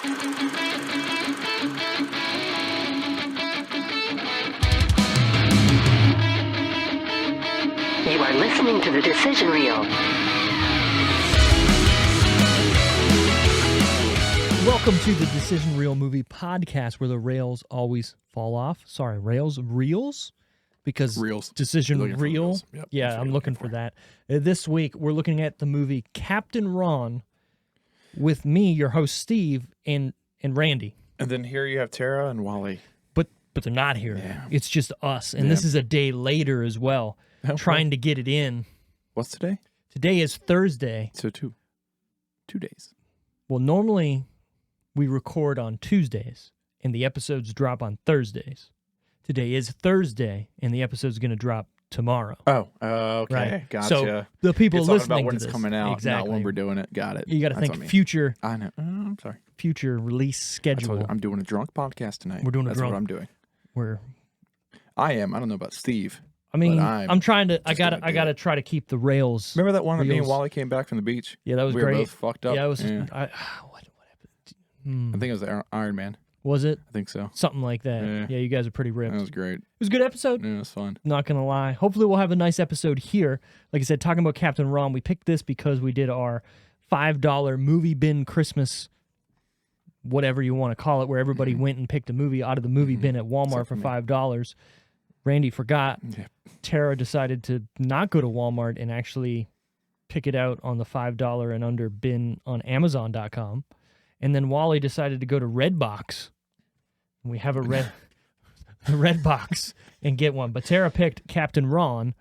You are listening to The Decision Reel. Welcome to the Decision Reel Movie Podcast, where the rails always fall off. Sorry, reels? Because Reels. Decision You're looking for Reel. reels. Yep, that's Yeah, what I'm you're looking looking for that. This week, we're looking at the movie Captain Ron with me, your host, Steve, and Randy. And then here you have Tara and Wally. But they're not here. Yeah. It's just us. And Yeah. this is a day later as well, Okay. trying to get it in. What's today? Today is Thursday. So two days. Well, normally we record on Tuesdays, and the episodes drop on Thursdays. Today is Thursday, and the episode's going to drop tomorrow. Oh, okay. Right. Gotcha. So the people You're talking listening about when to it's this, coming out, exactly. not when we're doing it. Got it. You got to That's think what I mean. future I know. I'm sorry. future release I told schedule. you, I'm doing a drunk podcast tonight. We're doing a That's drunk- what I'm doing. Where I am. I don't know about Steve. I mean, But I'm trying to. I just gonna got do to it. try to keep the rails. Remember that one that me and Reels. Wally came back from the beach? Yeah, that was we great. were both fucked up. Yeah, it was. Yeah. What happened? I think it was the Iron Man. Was it I think so. something like that? Yeah. Yeah, you guys are pretty ripped. That It was great. was a good episode. Yeah, it was fun. Not gonna lie. Hopefully, we'll have a nice episode here. Like I said, talking about Captain Ron. We picked this because we did our $5 movie bin Christmas, whatever you want to call it, where everybody went and picked a movie out of the movie bin at Walmart Except for for me. $5. Randy forgot. Yeah. Tara decided to not go to Walmart and actually pick it out on the $5 and under bin on Amazon.com. And then Wally decided to go to Redbox. We have a Redbox and get one. But Tara picked Captain Ron,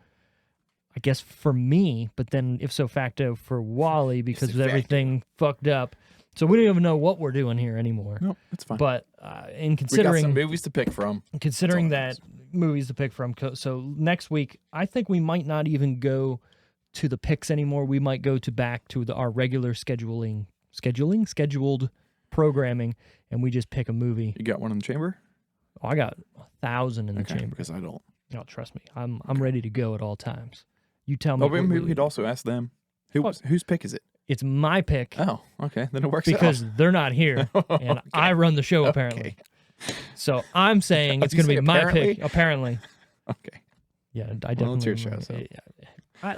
I guess for me, but then if so facto for Wally because de facto. everything fucked up. So we don't even know what we're doing here anymore. No, it's fine. But in we got considering some movies to pick from. considering That's that all movies to pick from, so next week I think we might not even go to the picks anymore. We might go back to our regular scheduled programming, and we just pick a movie. You got one in the chamber? Oh, I got 1,000 in the Okay, chamber. because I don't. No, trust me, I'm ready to go at all times. You tell me. Oh, maybe what- we could also ask them. Whose pick is it? It's my pick Oh, okay. Then it works because out. they're not here, and I run the show apparently. Okay. So I'm saying it's Did you going to be say my apparently? pick. Apparently, Okay. yeah, I Well, definitely. it's your show, so.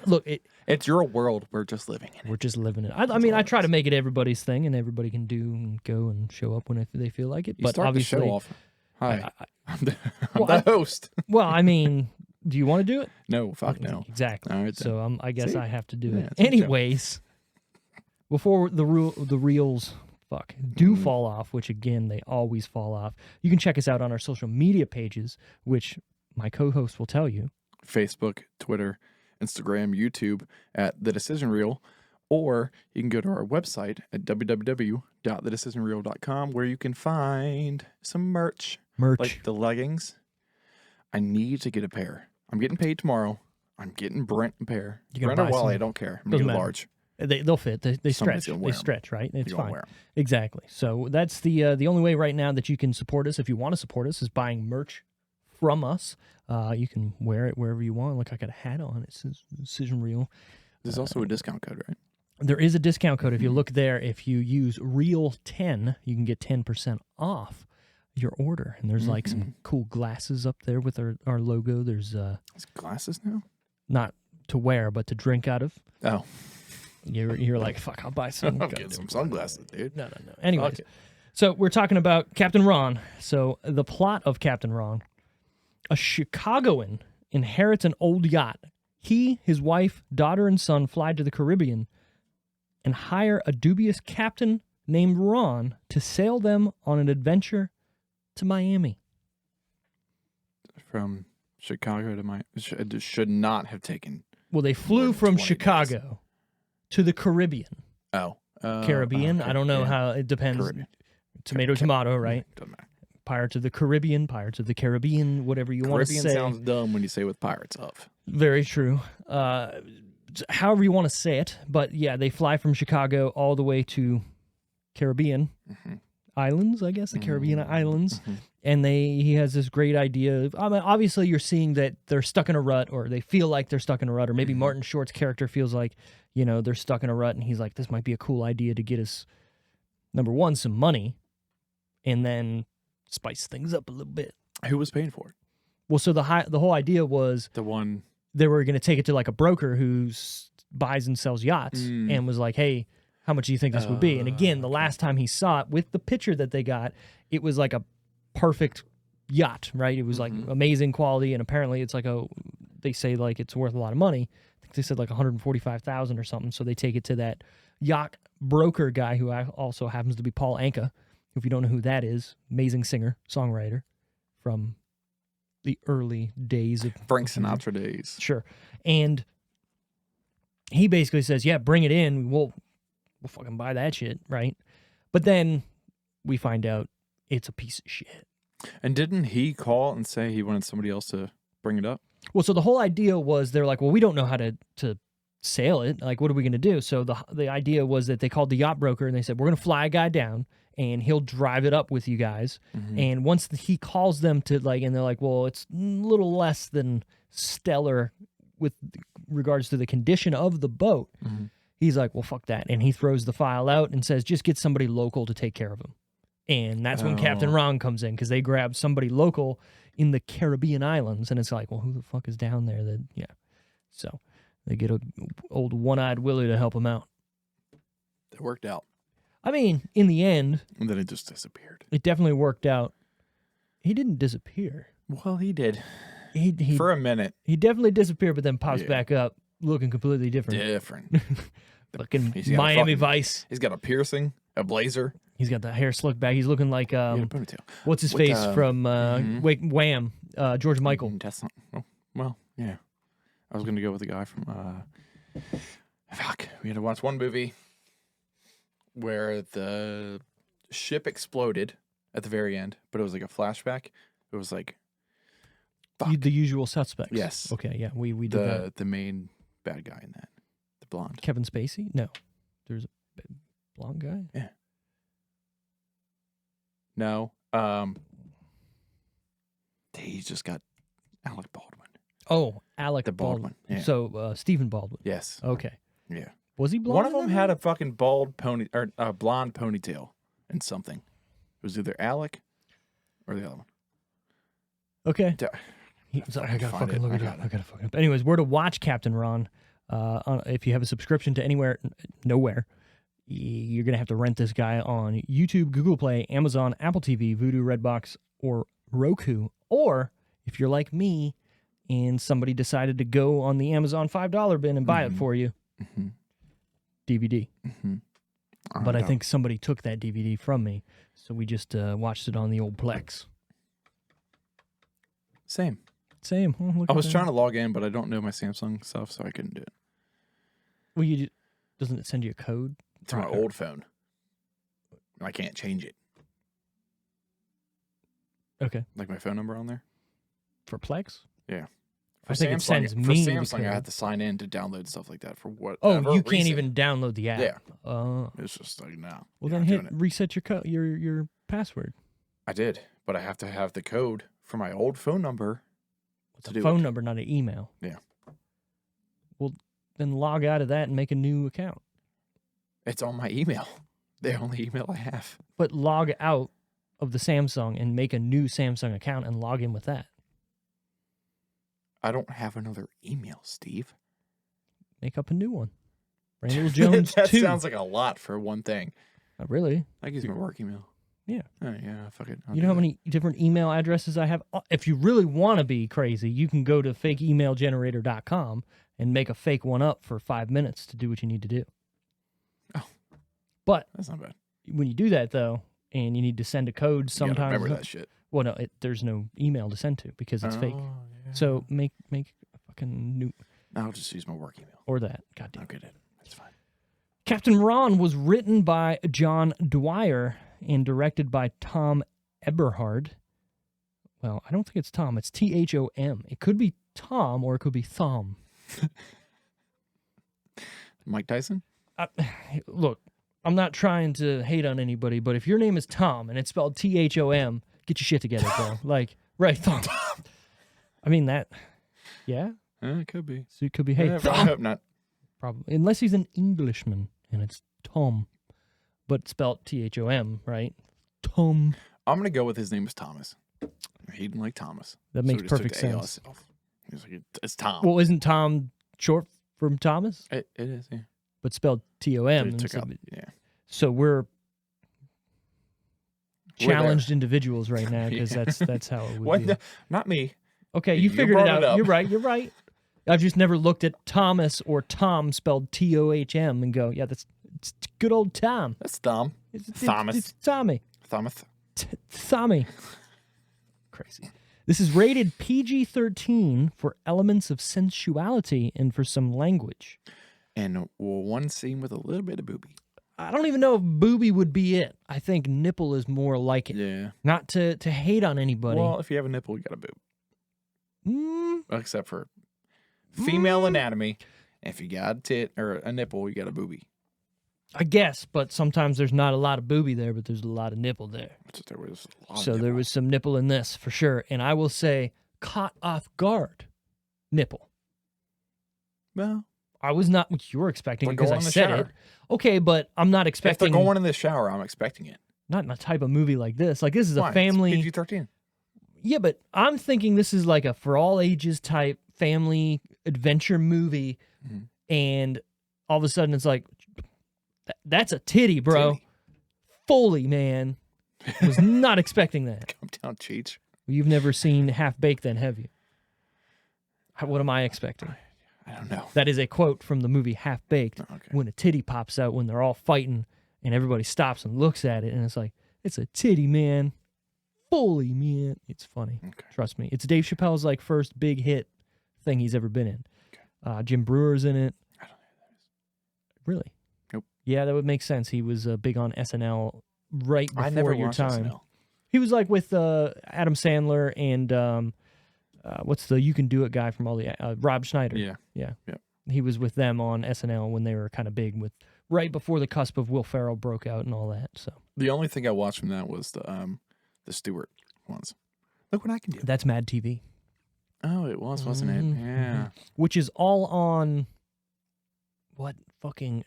Look, It's your world. We're just living in it. we're just living it. I mean, I try to make it everybody's thing, and everybody can do and go and show up when they feel like it. You But start the obviously, show off. Hi. I'm the Well, host. well, I mean, do you want to do it? No, fuck no. Exactly. All right, then. So I guess See? I have to do Yeah, it. it's a joke. Anyways, before the reels do fall off, which again they always fall off. You can check us out on our social media pages, which my co-host will tell you. Facebook, Twitter, Instagram, YouTube at The Decision Reel, or you can go to our website at www.thedecisionreel.com where you can find some merch. Merch. Like the leggings. I need to get a pair. I'm getting paid tomorrow. I'm getting Brent a pair. You gonna Brent or buy Wally, some? I don't care. I'm Doesn't getting matter. large. They'll fit. They Somebody's stretch. gonna They wear 'em. stretch, right? It's You're gonna fine. wear 'em. Exactly. So that's the only way right now that you can support us. If you want to support us, is buying merch from us. You can wear it wherever you want. Look, I got a hat on. It says Decision Reel. There's also a discount code, right? There is a discount code. If you look there, if you use Reel10, you can get 10% off your order. And there's like some cool glasses up there with our logo. There's There's glasses now? not to wear, but to drink out of. Oh. You're like, fuck, I'll buy some. I'll get some sunglasses, dude. No. Anyways, Okay. so we're talking about Captain Ron. So the plot of Captain Ron: a Chicagoan inherits an old yacht. He, his wife, daughter, and son fly to the Caribbean and hire a dubious captain named Ron to sail them on an adventure to Miami. From Chicago to my should not have taken. Well, they flew than from 20 days. Chicago to the Caribbean. Caribbean. okay, I don't know yeah. how it depends. Caribbean. Tomato, right? Doesn't matter. Pirates of the Caribbean, Pirates of the Caribbean, whatever you want to Caribbean say. sounds dumb when you say with pirates of. Very true. However you want to say it, but yeah, they fly from Chicago all the way to Caribbean islands, I guess, the Caribbean islands, and he has this great idea. I mean, obviously, you're seeing that they're stuck in a rut, or they feel like they're stuck in a rut, or maybe Martin Short's character feels like, they're stuck in a rut, and he's like, this might be a cool idea to get us, number one, some money, and then spice things up a little bit. Who was paying for it? Well, so the whole idea was The one. they were going to take it to like a broker who buys and sells yachts, and was like, "Hey, how much do you think this would be?" And again, the last time he saw it with the picture that they got, it was like a perfect yacht, right? It was like amazing quality, and apparently it's like they say like it's worth a lot of money. I think they said like 145,000 or something. So they take it to that yacht broker guy who also happens to be Paul Anka. If you don't know who that is, amazing singer, songwriter from the early days of Frank Sinatra days. Sure. And he basically says, yeah, bring it in. We'll fucking buy that shit, right? But then we find out it's a piece of shit. And didn't he call and say he wanted somebody else to bring it up? Well, so the whole idea was they're like, well, we don't know how to sail it. Like, what are we going to do? So the idea was that they called the yacht broker and they said, we're going to fly a guy down and he'll drive it up with you guys. And once he calls them to like, and they're like, well, it's a little less than stellar with regards to the condition of the boat. He's like, well, fuck that. And he throws the file out and says, just get somebody local to take care of him. And that's when Captain Ron comes in, because they grab somebody local in the Caribbean islands. And it's like, well, who the fuck is down there? Yeah. So they get a old one-eyed Willie to help him out. It worked out. I mean, in the end, And then it just disappeared. it definitely worked out. He didn't disappear. Well, he did. He For a minute. he definitely disappeared, but then pops Yeah. back up looking completely different. Different. Fucking He's got a Miami fucking- Vice. He's got a piercing, a blazer, He's got the hair slicked back. He's looking like he had a ponytail. what's his With, face from Wham, George Michael. That's not. Oh, well, yeah. I was gonna go with the guy from. Fuck. We had to watch one movie where the ship exploded at the very end, but it was like a flashback. It was like The Usual Suspects. Yes. Okay. Yeah. We did that. the main bad guy in that, the blonde. Kevin Spacey. No, there's a blonde guy. No. He just got Alec Baldwin. Oh, Alec The Baldwin, yeah. So Stephen Baldwin. Yes. Okay. Yeah. Was he blonde? One of them in that had movie? a fucking bald pony or blonde ponytail and something. It was either Alec or the other one. Okay. Da- Sorry, I gotta find fucking it. look I it got up. it. I gotta fucking up. Anyways, where to watch Captain Ron? If you have a subscription to nowhere, you're gonna have to rent this guy on YouTube, Google Play, Amazon, Apple TV, Vudu, Redbox, or Roku. Or if you're like me and somebody decided to go on the Amazon $5 bin and buy it for you, DVD. But I think somebody took that DVD from me, so we just watched it on the old Plex. Same. Same. Oh, look I at was that. trying to log in, but I don't know my Samsung stuff, so I couldn't do it. Well, doesn't it send you a code? To my old phone. I can't change it. Okay. Like my phone number on there? For Plex? Yeah. I think it sends for me the Samsung, I code. have to sign in to download stuff like that for what? Oh, you can't even download the app. Yeah. Oh. It's just like, no. Well, you're then not hit doing it. reset your password. I did, but I have to have the code for my old phone number. It's to a do phone it. number, not an email. Yeah. Well, then log out of that and make a new account. It's on my email. The only email I have. But log out of the Samsung and make a new Samsung account and log in with that. I don't have another email, Steve. Make up a new one. Randall Jones That 2. sounds like a lot for one thing. Not really. I use my work email. Yeah. Oh, yeah, fuck it. I'll You do know how that. many different email addresses I have? If you really want to be crazy, you can go to fakeemailgenerator.com and make a fake one up for 5 minutes to do what you need to do. Oh. But That's not bad. when you do that, though, and you need to send a code You gotta sometimes. remember that shit. Well, no, there's no email to send to because it's fake. Oh, yeah. So make a fucking new, I'll just use my work email. or that. God damn. I'll get it. That's fine. Captain Ron was written by John Dwyer and directed by Tom Eberhard. Well, I don't think it's Tom. It's Thom. It could be Tom or it could be Thom. Mike Tyson? Look, I'm not trying to hate on anybody, but if your name is Tom and it's spelled Thom, get your shit together, bro. Like, right, Thom. I mean, that, yeah. It could be. So it could be, hey, Yeah, I Thom. hope not. Probably. Unless he's an Englishman and it's Tom, but spelled Thom, right? Tom. I'm gonna go with his name is Thomas. He didn't like Thomas. That so makes he just took perfect the A sense. off. He was like, it's Tom. Well, isn't Tom short from Thomas? It is, yeah. But spelled So Tom. he took out, yeah. So we're We're challenged individuals right now because Yeah. that's how it would What? be. No, not me. Okay, You you figured it brought out. it up. You're right. You're right. I've just never looked at Thomas or Tom spelled Tohm and go, yeah, it's good old Tom. That's Tom. It's Thomas. It's Tommy. Thomas. Tommy. Crazy. This is rated PG-13 for elements of sensuality and for some language. And one scene with a little bit of booby. I don't even know if booby would be it. I think nipple is more like it. Yeah. Not to hate on anybody. Well, if you have a nipple, you got a boob. Mm, Except for female anatomy. If you got a tit or a nipple, you got a booby. I guess, but sometimes there's not a lot of booby there, but there's a lot of nipple there. There was a lot of So there nipple. was some nipple in this for sure. And I will say, caught off guard, nipple. Well, I was not what you were expecting They're because I going in the said shower. it. Okay, but I'm not if expecting they're going in the shower, I'm expecting it. not in a type of movie like this. Like this is Why? a family. It's PG-13. Yeah, but I'm thinking this is like a for all ages type family adventure movie, Mhm. and all of a sudden it's like, that's a titty, bro. Titty. Fully, man. Was not expecting that. Come down, Cheech. You've never seen Half Baked, then, have you? What am I expecting? I don't know. That is a quote from the movie Half Baked, Okay. when a titty pops out when they're all fighting, and everybody stops and looks at it, and it's like, it's a titty, man. Fully, man. It's funny. Okay. Trust me. It's Dave Chappelle's like first big hit thing he's ever been in. Jim Brewer's in it. I don't know who that is. Really? Nope. Yeah, that would make sense. He was big on SNL right I never before your watched time. SNL. He was like with Adam Sandler and what's the You Can Do It guy from all the Rob Schneider. Yeah. Yeah. Yep. He was with them on SNL when they were kind of big, with right before the cusp of Will Ferrell broke out and all that. So The only thing I watched from that was the Stewart ones. Look what I can do. that's Mad TV, Oh, it was, wasn't Mhm. it? Yeah. which is all on what fucking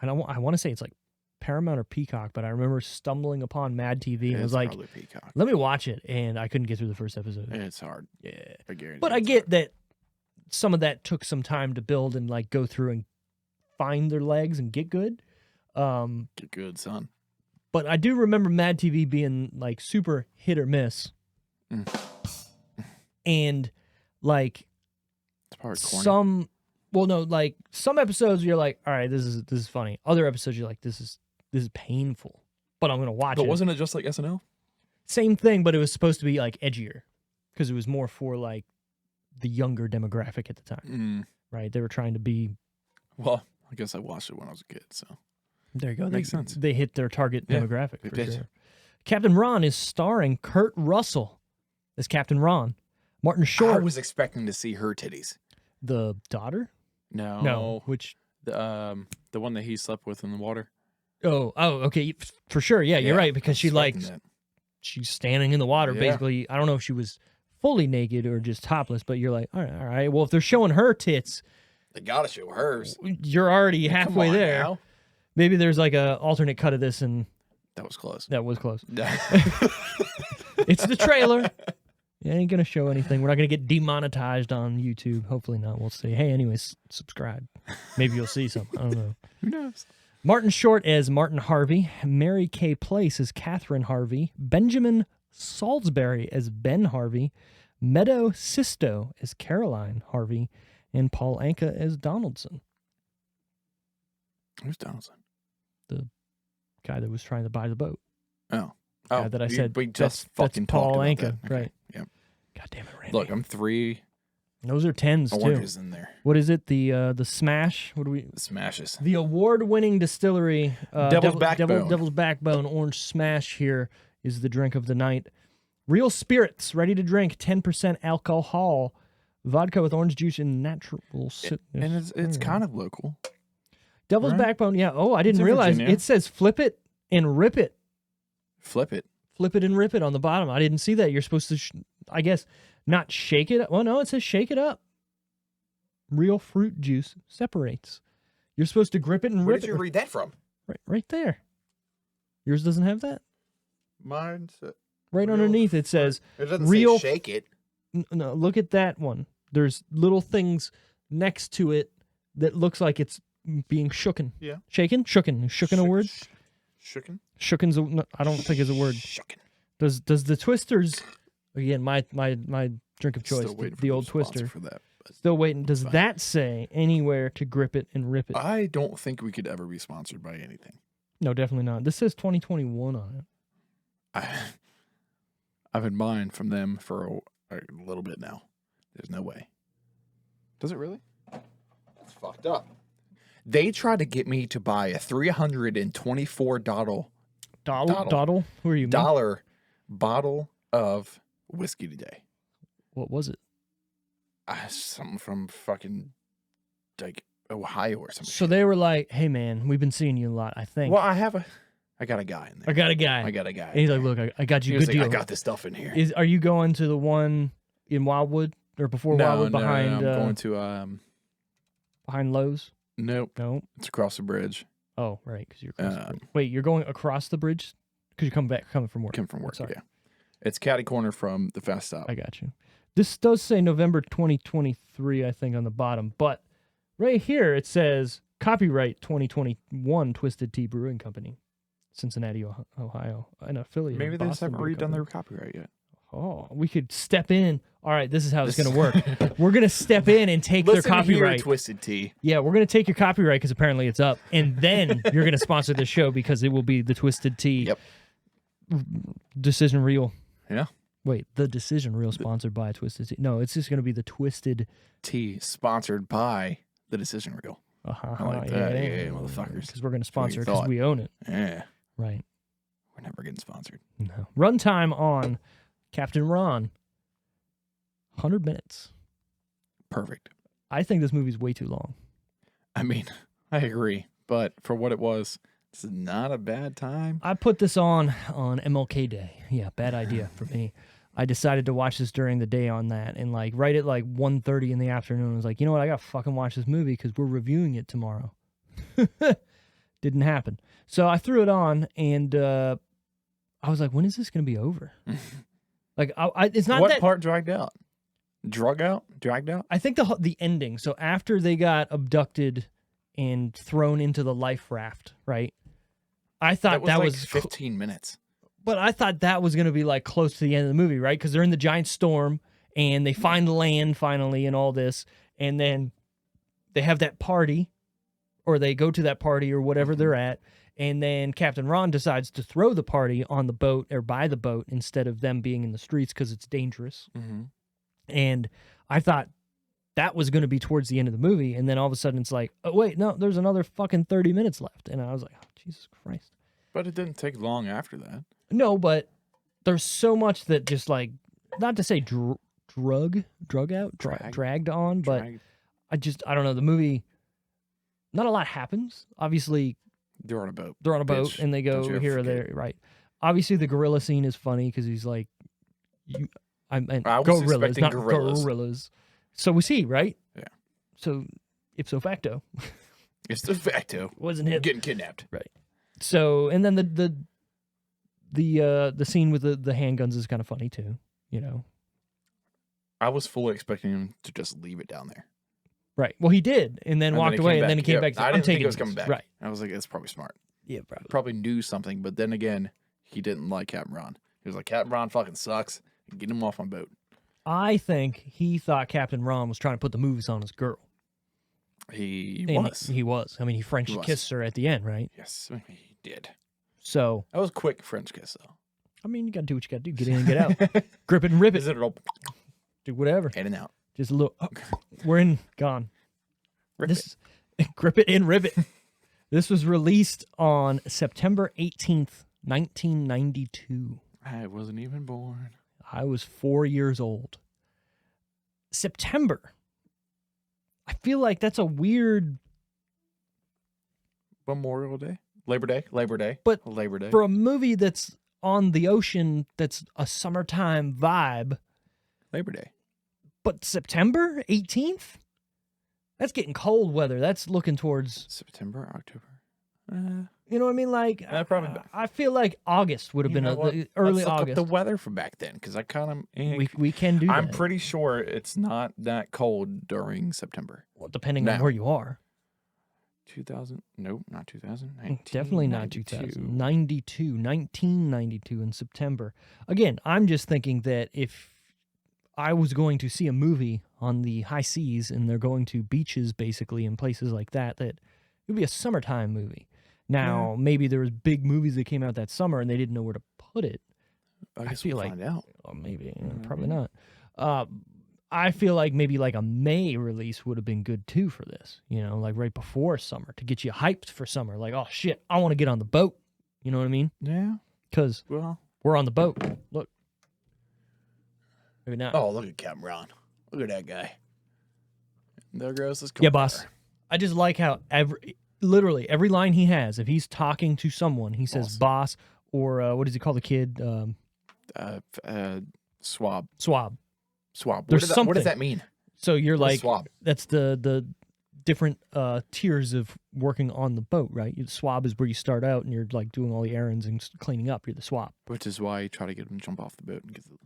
I want to say it's like Paramount or Peacock, but I remember stumbling upon Mad TV and It's was like, probably Peacock. let me watch it, and I couldn't get through the first episode. It's hard. Yeah. I guarantee. But I it's get hard. that some of that took some time to build and like go through and find their legs and get good. Get good, son. But I do remember Mad TV being like super hit or miss. Mm. And like It's probably corny. some episodes you're like, all right, this is funny. Other episodes you're like, this is painful. But I'm gonna watch But it. wasn't it just like SNL? Same thing, but it was supposed to be like edgier. Because it was more for like the younger demographic at the time. Right? They were trying to be Well, I guess I watched it when I was a kid, so there you go. Makes sense. They hit their target Yeah, demographic they for did. sure. Captain Ron is starring Kurt Russell as Captain Ron. Martin I Short, was expecting to see her titties. the daughter? No, No, which the one that he slept with in the water. oh, okay, for sure. Yeah, you're Yeah, right I because was she like expecting that. she's standing in the water Yeah. basically. I don't know if she was fully naked or just topless, but you're like, all right. Well, if they're showing her tits, They gotta show hers. you're already Come halfway on there. now. Maybe there's like a alternate cut of this, and That was close. that was close. It's the trailer. It ain't gonna show anything. We're not gonna get demonetized on YouTube. Hopefully not. We'll see. Hey, anyways, subscribe. Maybe you'll see something. I don't know. Who knows? Martin Short as Martin Harvey, Mary Kay Place as Catherine Harvey, Benjamin Salisbury as Ben Harvey, Meadow Sisto as Caroline Harvey, and Paul Anka as Donaldson, Who's Donaldson? guy that was trying to buy the boat. Oh, Guy that I said we just that's fucking Paul talked about Anka, that. Okay. right? Yep. God damn it, Randy. Look, I'm 3 Those are 10s too. oranges in there. What is it? The Smash? What do we? The smashes. The award-winning distillery, Devil's Backbone. Devil's Backbone Orange Smash here is the drink of the night. Real spirits, ready to drink, 10% alcohol, vodka with orange juice and natural sweetness. And it's kind of local. Devil's right? Backbone. Yeah. Oh, I didn't It's in realize Virginia. it says flip it and rip it. Flip it. Flip it and rip it on the bottom. I didn't see that. You're supposed to, I guess, not shake it. Well, no, it says shake it up. Real fruit juice separates. You're supposed to grip it and Where rip did it. you read that from? Right there. Yours doesn't have that? Mine. Right underneath it says It doesn't real. say shake it. No, look at that one. There's little things next to it that looks like it's being shooken. Yeah. Shaken? Shooken. Is shooken a word? Shooken? Shooken's no, I don't think is a word. Shooken. Does the Twisters, again, my drink of choice, Still waiting the for old sponsor Twister. for that. But Still waiting. Does fine. that say anywhere to grip it and rip it? I don't think we could ever be sponsored by anything. No, definitely not. This says 2021 on it. I've been buying from them for a little bit now. There's no way. Does it really? It's fucked up. They tried to get me to buy a $324 Doddle? Who are you? Me? dollar bottle of whiskey today. What was it? Something from fucking like Ohio or something. So they were like, "Hey man, we've been seeing you a lot. I think Well, I got a guy in there. I got a guy. I got a guy. And he's like, "Look, I got you He a was good like, deal. I got this stuff in here. Are you going to the one in Wildwood or before Wildwood behind? I'm going to behind Lowe's. nope. No. It's across the bridge. Oh, right, because you're across the bridge. Wait, you're going across the bridge because you're coming from work. Come from work. Sorry. Yeah. It's catty corner from the fast stop. I got you. This does say November 2023, I think, on the bottom, but right here it says copyright 2021 Twisted Tea Brewing Company, Cincinnati, Ohio, an affiliate. Maybe of they just Boston haven't Beer redone Company. their copyright yet. Oh, we could step in. All right, this is how it's going to work. We're going to step in and take their copyright. Twisted Tea. Yeah, we're going to take your copyright because apparently it's up. And then you're going to sponsor the show because it will be the Twisted Tea Yep. Decision Reel. Yeah. Wait, the Decision Reel sponsored by Twisted Tea. No, it's just going to be the Twisted Tea sponsored by the Decision Reel. I like that. Yeah, motherfuckers. Because we're going to That's what sponsor you it because thought. we own it. Yeah. Right. We're never getting sponsored. No. Runtime on Captain Ron, 100 minutes. Perfect. I think this movie's way too long. I mean, I agree. But for what it was, this is not a bad time. I put this on MLK Day. Yeah, bad idea for me. I decided to watch this during the day on that, and like right at like 1:30 in the afternoon, I was like, you know what, I gotta fucking watch this movie because we're reviewing it tomorrow. Didn't happen. So I threw it on, and I was like, when is this gonna be over? Like, it's not what that part dragged out? Dragged out? I think the ending. So after they got abducted and thrown into the life raft, right? I thought that was 15 minutes. But I thought that was going to be like close to the end of the movie, right? Because they're in the giant storm and they find land finally and all this. And then they have that party, or they go to that party or whatever they're at. And then Captain Ron decides to throw the party on the boat or by the boat instead of them being in the streets because it's dangerous. Mm-hmm. And I thought that was going to be towards the end of the movie. And then all of a sudden it's like, oh, wait, no, there's another fucking 30 minutes left. And I was like, oh, Jesus Christ. But it didn't take long after that. No, but there's so much that just like, not to say dragged on, but I don't know. The movie, not a lot happens. Obviously, They're on a boat. Bitch, and they don't go you ever here or forget there. Right. Obviously, the gorilla scene is funny because he's like, I was gorillas, expecting not gorillas. gorillas. So was he, right? Yeah. So ipso facto, It's de facto. wasn't him. Getting kidnapped. Right. So, and then the scene with the handguns is kind of funny too, you know. I was fully expecting him to just leave it down there. Right. Well, he did, and then And walked then away, came and then he back. came Yep. back. I I'm didn't think taking it was these. coming back. Right. I was like, that's probably smart. Yeah, probably. Probably knew something, but then again, he didn't like Captain Ron. He was like, Captain Ron fucking sucks. Get him off my boat. I think he thought Captain Ron was trying to put the moves on his girl. He And was. He was. I mean, he French He was. kissed her at the end, right? Yes, he did. So, That was a quick French kiss, though. I mean, you got to do what you got to do. Get in and get out. Grip it and rip it. Is it all Do whatever. in and out? Just a little. Oh, we're in. Gone. Rip This grip it and rip it. This was released on September 18th, 1992. I wasn't even born. I was 4 years old. September. I feel like that's a weird, Memorial Day? Labor Day? Labor Day. But Labor Day. for a movie that's on the ocean, that's a summertime vibe. Labor Day. But September 18th? That's getting cold weather. That's looking towards September, October. You know what I mean? Like, probably. I feel like August would have been early Let's look August. up the weather from back then, because I kind of. We can do that. I'm pretty sure it's not that cold during September. Well, depending on where you are. 2000? Nope, not 2000. Definitely not 2000. 1992 in September. Again, I'm just thinking that if I was going to see a movie on the high seas and they're going to beaches basically and places like that, that it would be a summertime movie. Now, maybe there was big movies that came out that summer and they didn't know where to put it. I guess we'll find out. Or maybe, probably not. I feel like maybe like a May release would have been good too for this, you know, like right before summer to get you hyped for summer. Like, oh shit, I want to get on the boat. You know what I mean? Yeah. Because we're on the boat. Look. Maybe not. Oh, look at Captain Ron. Look at that guy. There goes this. Yeah, boss. I just like how literally every line he has, if he's talking to someone, he says boss or what does he call the kid? Swab. Swab. Swab. There's something. What does that mean? So you're like, swab? That's the different tiers of working on the boat, right? The swab is where you start out and you're like doing all the errands and cleaning up. You're the swab. Which is why you try to get him to jump off the boat and get the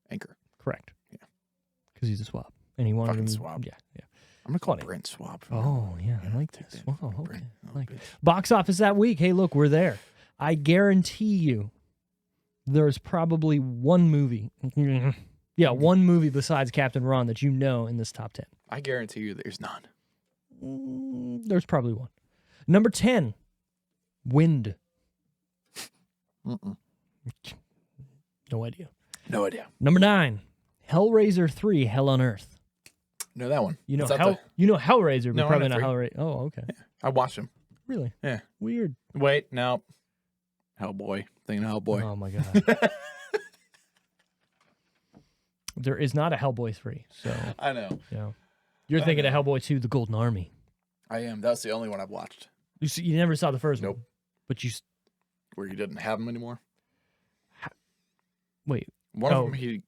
anchor. Correct. Yeah. Because he's a swab. And he wanted him. Swab. Yeah. I'm going to call Brent Swab. Oh, yeah. I like this. Wow, okay. Brent. Like box office that week. Hey, look, we're there. I guarantee you there's probably one movie. Yeah, one movie besides Captain Ron that you know in this top 10. I guarantee you there's none. There's probably one. Number 10, Wind. Mm-mm. No idea. No idea. Number 9, Hellraiser 3, Hell on Earth. Know that one. You know Hellraiser, but No, probably I know not 3. Hellraiser. Oh, okay. Yeah, I watched him. Really? Yeah. Weird. Wait, no. Hellboy. Thinking of Hellboy. Oh, my God. There is not a Hellboy 3, so. I know. Yeah. You're thinking of Hellboy 2, The Golden Army. I am. That's the only one I've watched. You never saw the first one? Nope. But you... Where he didn't have them anymore? Wait. One of them he...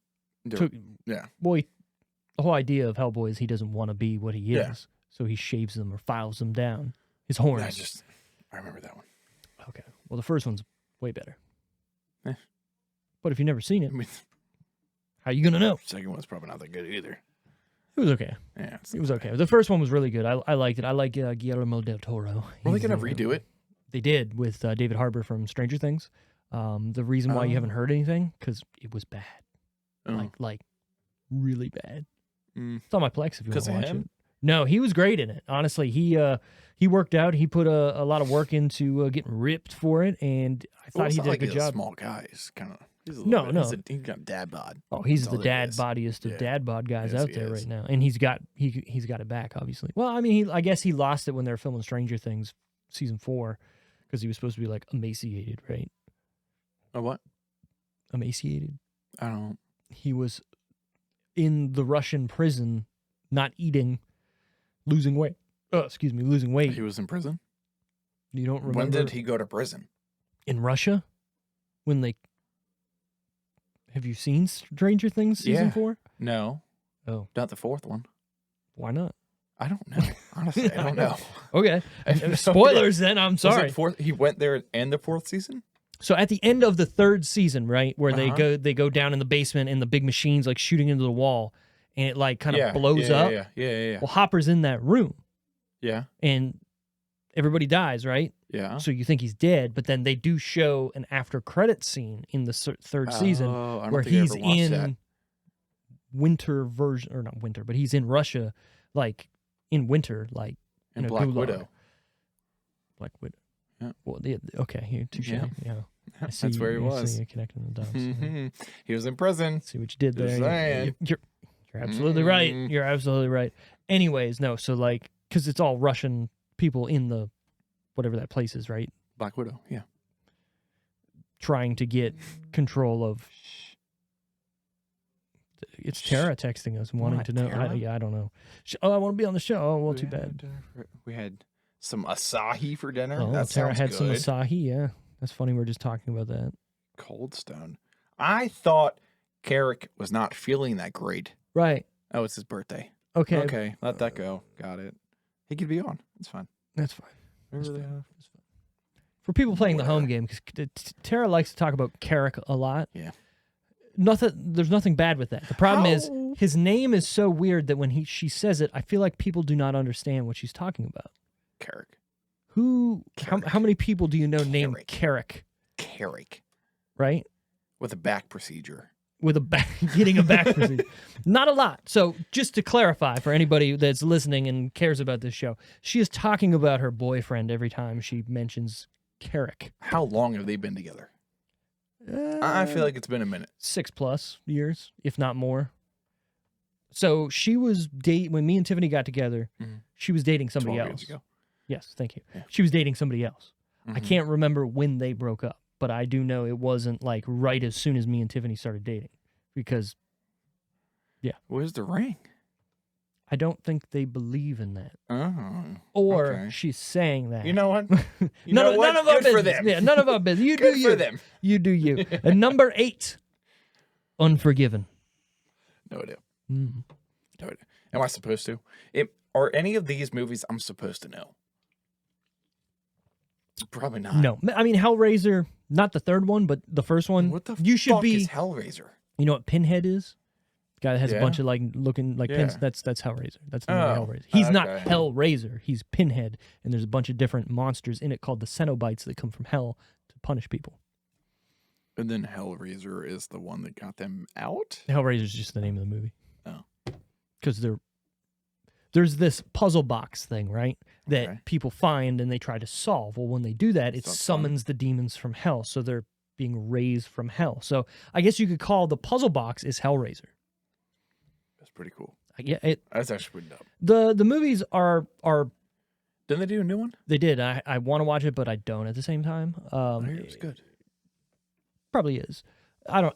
Took, yeah. Well, the whole idea of Hellboy is he doesn't want to be what he is. Yeah. So he shaves them or files them down. His horns. I remember that one. Okay. Well, the first one's way better. Eh. But if you've never seen it, I mean, how you going to know? the second one's probably not that good either. It was okay. Yeah. It was okay. The first one was really good. I liked it. I like Guillermo del Toro. Were they going to redo it? They did with David Harbour from Stranger Things. The reason why you haven't heard anything, because it was bad. Like really bad. It's on my Plex if you want to watch it. No, he was great in it. Honestly, he worked out. He put a lot of work into getting ripped for it, and I thought he did a good job. Small guy. He's kind of He's got dad bod. Oh, he's the dad bodiest of dad bod guys out there right now, and he's got it back, obviously. Well, I mean, I guess he lost it when they were filming Stranger Things season 4 because he was supposed to be like emaciated, right? Oh, what? Emaciated. I don't know. He was in the Russian prison, not eating, losing weight. Losing weight. He was in prison? You don't remember? When did he go to prison? In Russia? When they... Have you seen Stranger Things season 4? No. Oh. Not the 4th one. Why not? I don't know. Honestly, I don't know. Okay. Spoilers then, I'm sorry. He went there in the 4th season? So at the end of the 3rd season, right, where they go down in the basement and the big machine's like shooting into the wall and it like kind of blows up. Yeah. Well, Hopper's in that room. Yeah. And everybody dies, right? Yeah. So you think he's dead, but then they do show an after credit scene in the 3rd season where he's in winter version, or not winter, but he's in Russia, like in winter, like in Black Widow. Black Widow. Yeah. Well, okay, here, touche. Yeah. That's where he was. You're connecting the dots. He was in prison. See what you did there. You're absolutely right. You're absolutely right. Anyways, no, so like, because it's all Russian people in the whatever that place is, right? Black Widow, yeah. Trying to get control of. It's Tara texting us, wanting to know. I don't know. I want to be on the show. Oh, well, too bad. We had some Asahi for dinner. Oh, that Tara had good. some Asahi, yeah. That's funny. We're just talking about that. Cold Stone. I thought Carrick was not feeling that great. Right. Oh, it's his birthday. Okay. Okay, let that go. Got it. He could be on. It's fine. That's fine. Remember they have? For people playing the home Whatever. game, because Tara likes to talk about Carrick a lot. Yeah. There's nothing bad with that. The problem is How- his name is so weird that when she says it, I feel like people do not understand what she's talking about. Carrick. How many people do you know named Carrick. Carrick, Carrick. right? With a back procedure. With getting a back procedure. Not a lot. So just to clarify for anybody that's listening and cares about this show, she is talking about her boyfriend every time she mentions Carrick. How long have they been together? I feel like it's been a minute. 6+ years, if not more. So she was when me and Tiffany got together, she was dating somebody 12 else. years ago. Yes, thank you. Yeah. She was dating somebody else. I Mhm. can't remember when they broke up, but I do know it wasn't like right as soon as me and Tiffany started dating, because Where's the ring? I don't think they believe in that. Oh. Or okay. she's saying that. You know what? You none know of, what? none of our Good for business. them. Yeah, none of our business. You Good do you. for them. You do you. And number 8, Unforgiven. No idea. Mm. No idea. Am I supposed to? Are any of these movies I'm supposed to know? Probably not. No, I mean Hellraiser, not the third one, but the first one. What the you should fuck be. is Hellraiser? You know what Pinhead is? Guy that has a Yeah. bunch of looking like pins. Yeah. That's Hellraiser. That's the movie Oh, Hellraiser. He's not okay. Hellraiser. He's Pinhead, and there's a bunch of different monsters in it called the Cenobites that come from hell to punish people. And then Hellraiser is the one that got them out? Hellraiser is just the name of the movie. Oh. Because there's this puzzle box thing, right? That Okay. people find and they try to solve. Well, when they do that, it Sounds fun. summons the demons from hell. So they're being raised from hell. So I guess you could call the puzzle box is Hellraiser. That's pretty cool. Yeah, That's actually pretty dope. the movies are Didn't they do a new one? they did. I want to watch it, but I don't at the same time. I hear it was good. Probably is.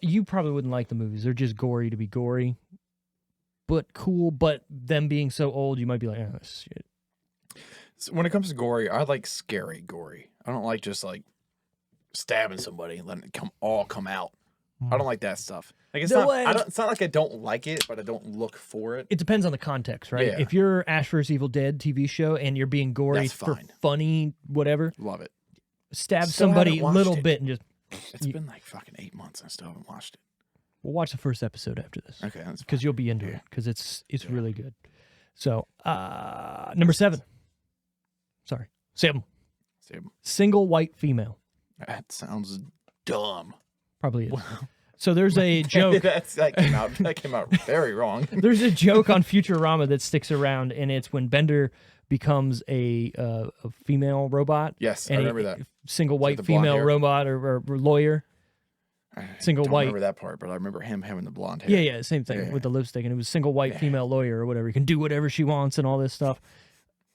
You probably wouldn't like the movies. They're just gory to be gory, but cool. But them being so old, you might be like, oh shit. So when it comes to gory, I like scary gory. I don't like just like stabbing somebody and letting it come out. I don't like that stuff. Like it's No not. way. It's not like I don't like it, but I don't look for it. It depends on the context, right? Yeah. If you're Ash vs. Evil Dead TV show and you're being gory That's for fine. funny, whatever, Love it. stab Still somebody haven't a watched little it. bit and just. It's been like fucking 8 months and I still haven't watched it. We'll watch the first episode after this Okay, that's because fine. you'll be into Yeah. it because it's really good. So number 7. Sorry, 7. Same. Single white female. That sounds dumb. Probably is. So there's a joke. that came out very wrong. There's a joke on Futurama that sticks around, and it's when Bender becomes a female robot. Yes, I and remember that. Single white the blonde female hair? robot or lawyer. I Single don't white. remember that part, but I remember him having the blonde hair. Yeah, same thing Yeah. with the lipstick, and it was single white Yeah. female lawyer or whatever. You can do whatever she wants and all this stuff.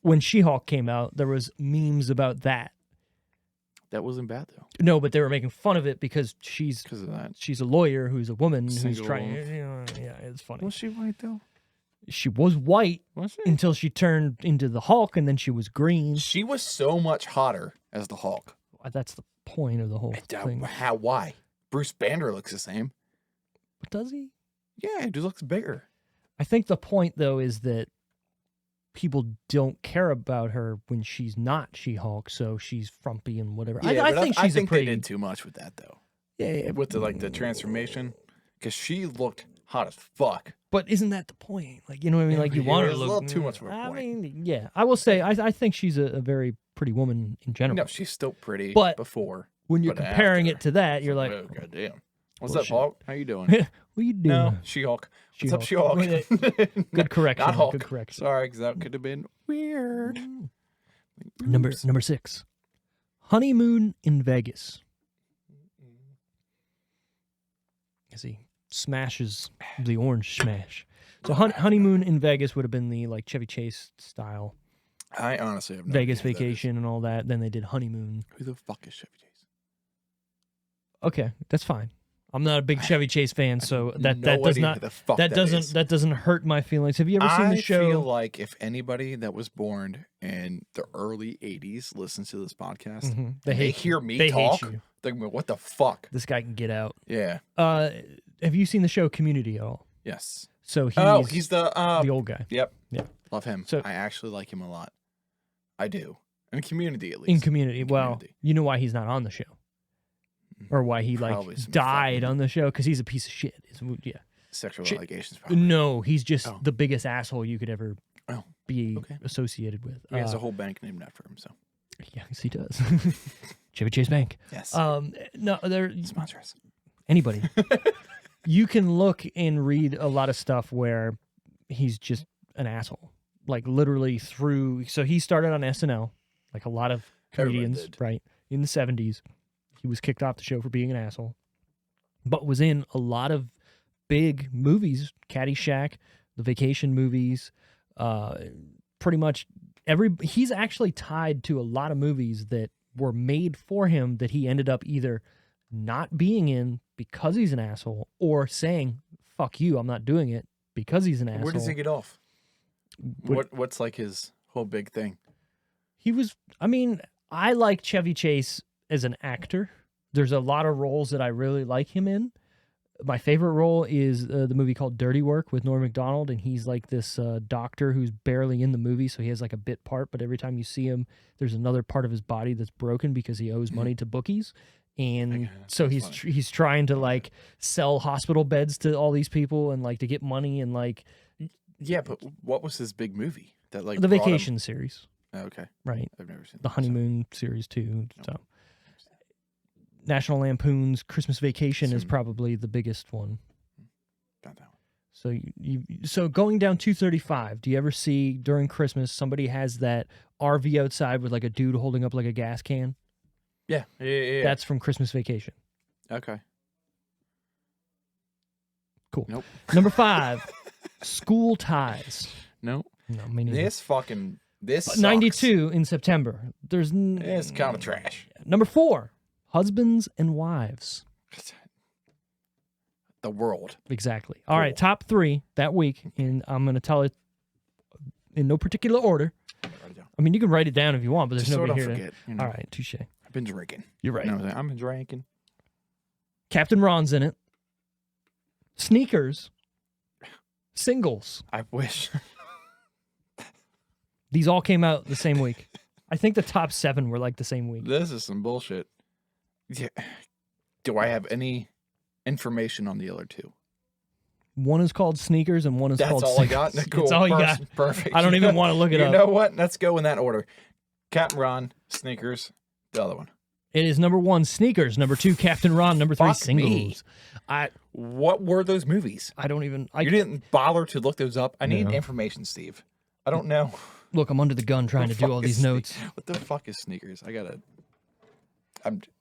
When She-Hulk came out, there was memes about that. That wasn't bad though, No, but they were making fun of it because she's because of that. a lawyer who's a woman who's Single- trying. Yeah, it's funny. Was she white though? She was white Was she? until she turned into the Hulk, and then she was green. She was so much hotter as the Hulk. That's the point of the whole thing. How? Why? Bruce Banner looks the same. But does he? Yeah, he just looks bigger. I think the point, though, is that people don't care about her when she's not She-Hulk, so she's frumpy and whatever. Yeah, I but think I she's think a pretty. they did too much with that though. Yeah, With the transformation, because she looked hot as fuck. but isn't that the point? Like, you know what I mean? Like, you Yeah, want her it to was look a little too much of a I point. mean, yeah, I will say I think she's a very pretty woman in general. No, she's still pretty. But before, when you're but comparing after, it to that, you're like, oh goddamn. What's Bullshit. up, Hulk? How you doing? what are you doing? No, She-Hulk. What's up, She-Hulk? Good correction. Not Hulk. Good correction. Sorry, because that could have been weird. Number Oops. 6. Honeymoon in Vegas. As he smashes the orange smash. So honeymoon in Vegas would have been the like Chevy Chase style I honestly have no Vegas idea who that is. vacation and all that. Then they did honeymoon. Who the fuck is Chevy Chase? Okay, that's fine. I'm not a big Chevy Chase fan, so that No does idea not who the fuck that is. doesn't hurt my feelings. Have you ever seen I the show? feel like if anybody that was born in the early 80s listens to this podcast, Mhm. they hear me they talk, hate you. they're going to be, what the fuck? This guy can get out. Yeah. Have you seen the show Community at all? Yes. So He's the the old guy. Yep. Yeah. Love him. So- I actually like him a lot. I do. In Community, at least. In Community. Well, Community. you know why he's not on the show. Or why he Probably some died fucking on the show, because he's a piece of shit. Yeah. sexual Shit. allegations, probably. No, he's just Oh. the biggest asshole you could ever Oh, be okay. associated with. He has a whole bank named after him, so. Yes, he does. Chevy Chase Bank. Yes. No, there. Sponsor us. Anybody. You can look and read a lot of stuff where he's just an asshole. Like literally through. So he started on SNL, like a lot of Everybody comedians, did. right? In the 70s. He was kicked off the show for being an asshole, but was in a lot of big movies, Caddyshack, the Vacation movies, pretty much he's actually tied to a lot of movies that were made for him that he ended up either not being in because he's an asshole or saying, fuck you, I'm not doing it because he's an asshole. Where does he get off? What's like his whole big thing? I like Chevy Chase as an actor. There's a lot of roles that I really like him in. My favorite role is the movie called Dirty Work with Norm Macdonald, and he's like this doctor who's barely in the movie, so he has like a bit part, but every time you see him, there's another part of his body that's broken because he owes money to bookies. And so he's trying to like sell hospital beds to all these people and like to get money and like. Yeah, but what was his big movie that like the brought Vacation him? series, Oh, okay, right? I've never seen The that, Honeymoon series too. So National Lampoon's Christmas Vacation is probably the biggest one. Not that one. So so going down 235, do you ever see during Christmas somebody has that RV outside with like a dude holding up like a gas can? Yeah. That's from Christmas Vacation. Okay. Cool. Nope. Number 5, School Ties. No. No, me neither. This sucks. 92 in September. It's kind of trash. Number 4, Husbands and Wives. The world. Exactly. All right, top 3 that week, and I'm going to tell it in no particular order. I mean, you can write it down if you want, but there's Just so I nobody don't here forget. to. All right, touche. I've been drinking. You're right. You know, I've been drinking. Captain Ron's in it. Sneakers. Singles. I wish. These all came out the same week. I think the top 7 were like the same week. This is some bullshit. Yeah. Do I have any information on the other 2? One is called Sneakers and one is called That's all I got? Singles. Cool. That's all you got. Perfect. I don't even want to look it You up. know what? Let's go in that order. Captain Ron, Sneakers, the other one. It is number 1, Sneakers. Number 2, Captain Ron. Number 3, Fuck me. Singles. What were those movies? I don't even. You didn't bother to look those up? I need No. information, Steve. I don't know. Look, I'm under the gun trying to do all these notes. What the fuck is Sneakers?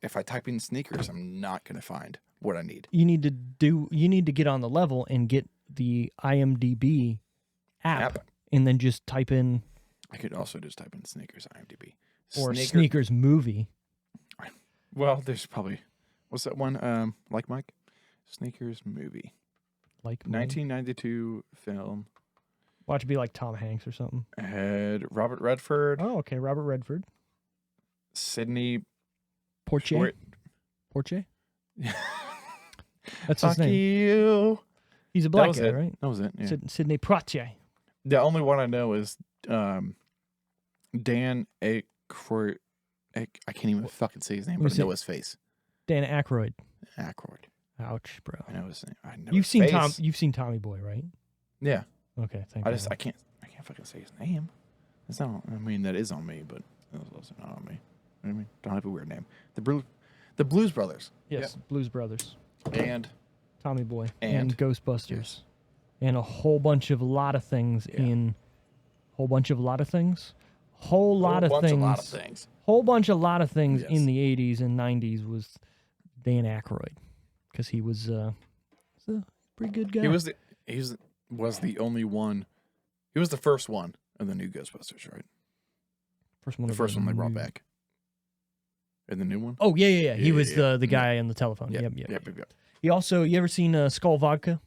If I type in Sneakers, I'm not going to find what I need. You need to get on the level and get the IMDb app. And then just type in I could also just type in Sneakers IMDb. or Sneakers movie. Well, there's probably what's that one? Like Mike, Sneakers movie, Like 1992 film. Watch it be like Tom Hanks or something. Had Robert Redford, Oh, okay. Robert Redford. Sydney Portier. Portier? That's his Fuck name. you. He's a That black was guy, it. right? That was it. Yeah. Sidney Poitier. The only one I know is Dan Aykroyd. I can't even fucking say his name, Let me but I know see. his face. Dan Aykroyd. Aykroyd. Ouch, bro. I know his name. I know You've his seen face. You've seen Tommy Boy, right? Yeah. Okay, thank I you. just I can't fucking say his name. It's not. I mean, that is on me, but it's also not on me. You know what I mean, don't have a weird name. The Blues Brothers. Yes, Blues Brothers, And Tommy Boy, and And- Ghostbusters, yes. and a whole bunch of lot of things Yeah. in whole bunch of lot of things. Whole lot of things. A lot of things. Whole bunch of lot of things Yes. in the 80s and 90s was Dan Aykroyd because he was a pretty good guy. He was the only one. He was the first one of the new Ghostbusters, right? first one The of first one they brought new- back. And the new one. Oh yeah. He Yeah, was yeah, the guy on the telephone. Yep. Yep. He also, you ever seen Skull Vodka?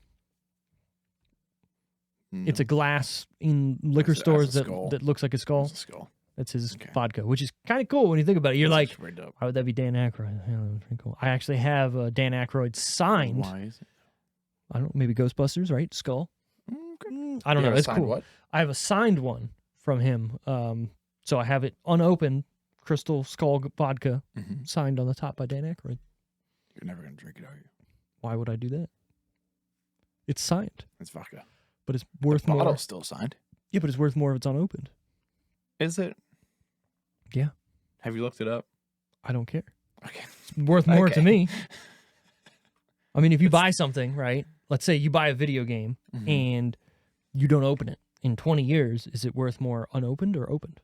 It's a glass in liquor That's a stores skull. that looks like a skull. It's a skull. That's his Okay. vodka, which is kind of cool when you think about it. You're like, That's pretty dope. why would that be Dan Aykroyd? Yeah, that's pretty cool. I actually have Dan Aykroyd signed. Why is it? I don't know, maybe Ghostbusters, right? Skull. Okay. I don't You know. ever It's signed cool. What? I have a signed one from him. So I have it unopened Crystal Skull vodka, Mm-hmm. signed on the top by Dan Aykroyd. You're never gonna drink it, are you? Why would I do that? It's signed, It's vodka. but it's worth The more. bottle's still signed. Yeah, but it's worth more if it's unopened. Is it? Yeah. Have you looked it up? I don't care. Okay. It's worth more to Okay. me. I mean, if you buy something, right? Let's say you buy a video game Mhm. and you don't open it. In 20 years, is it worth more unopened or opened?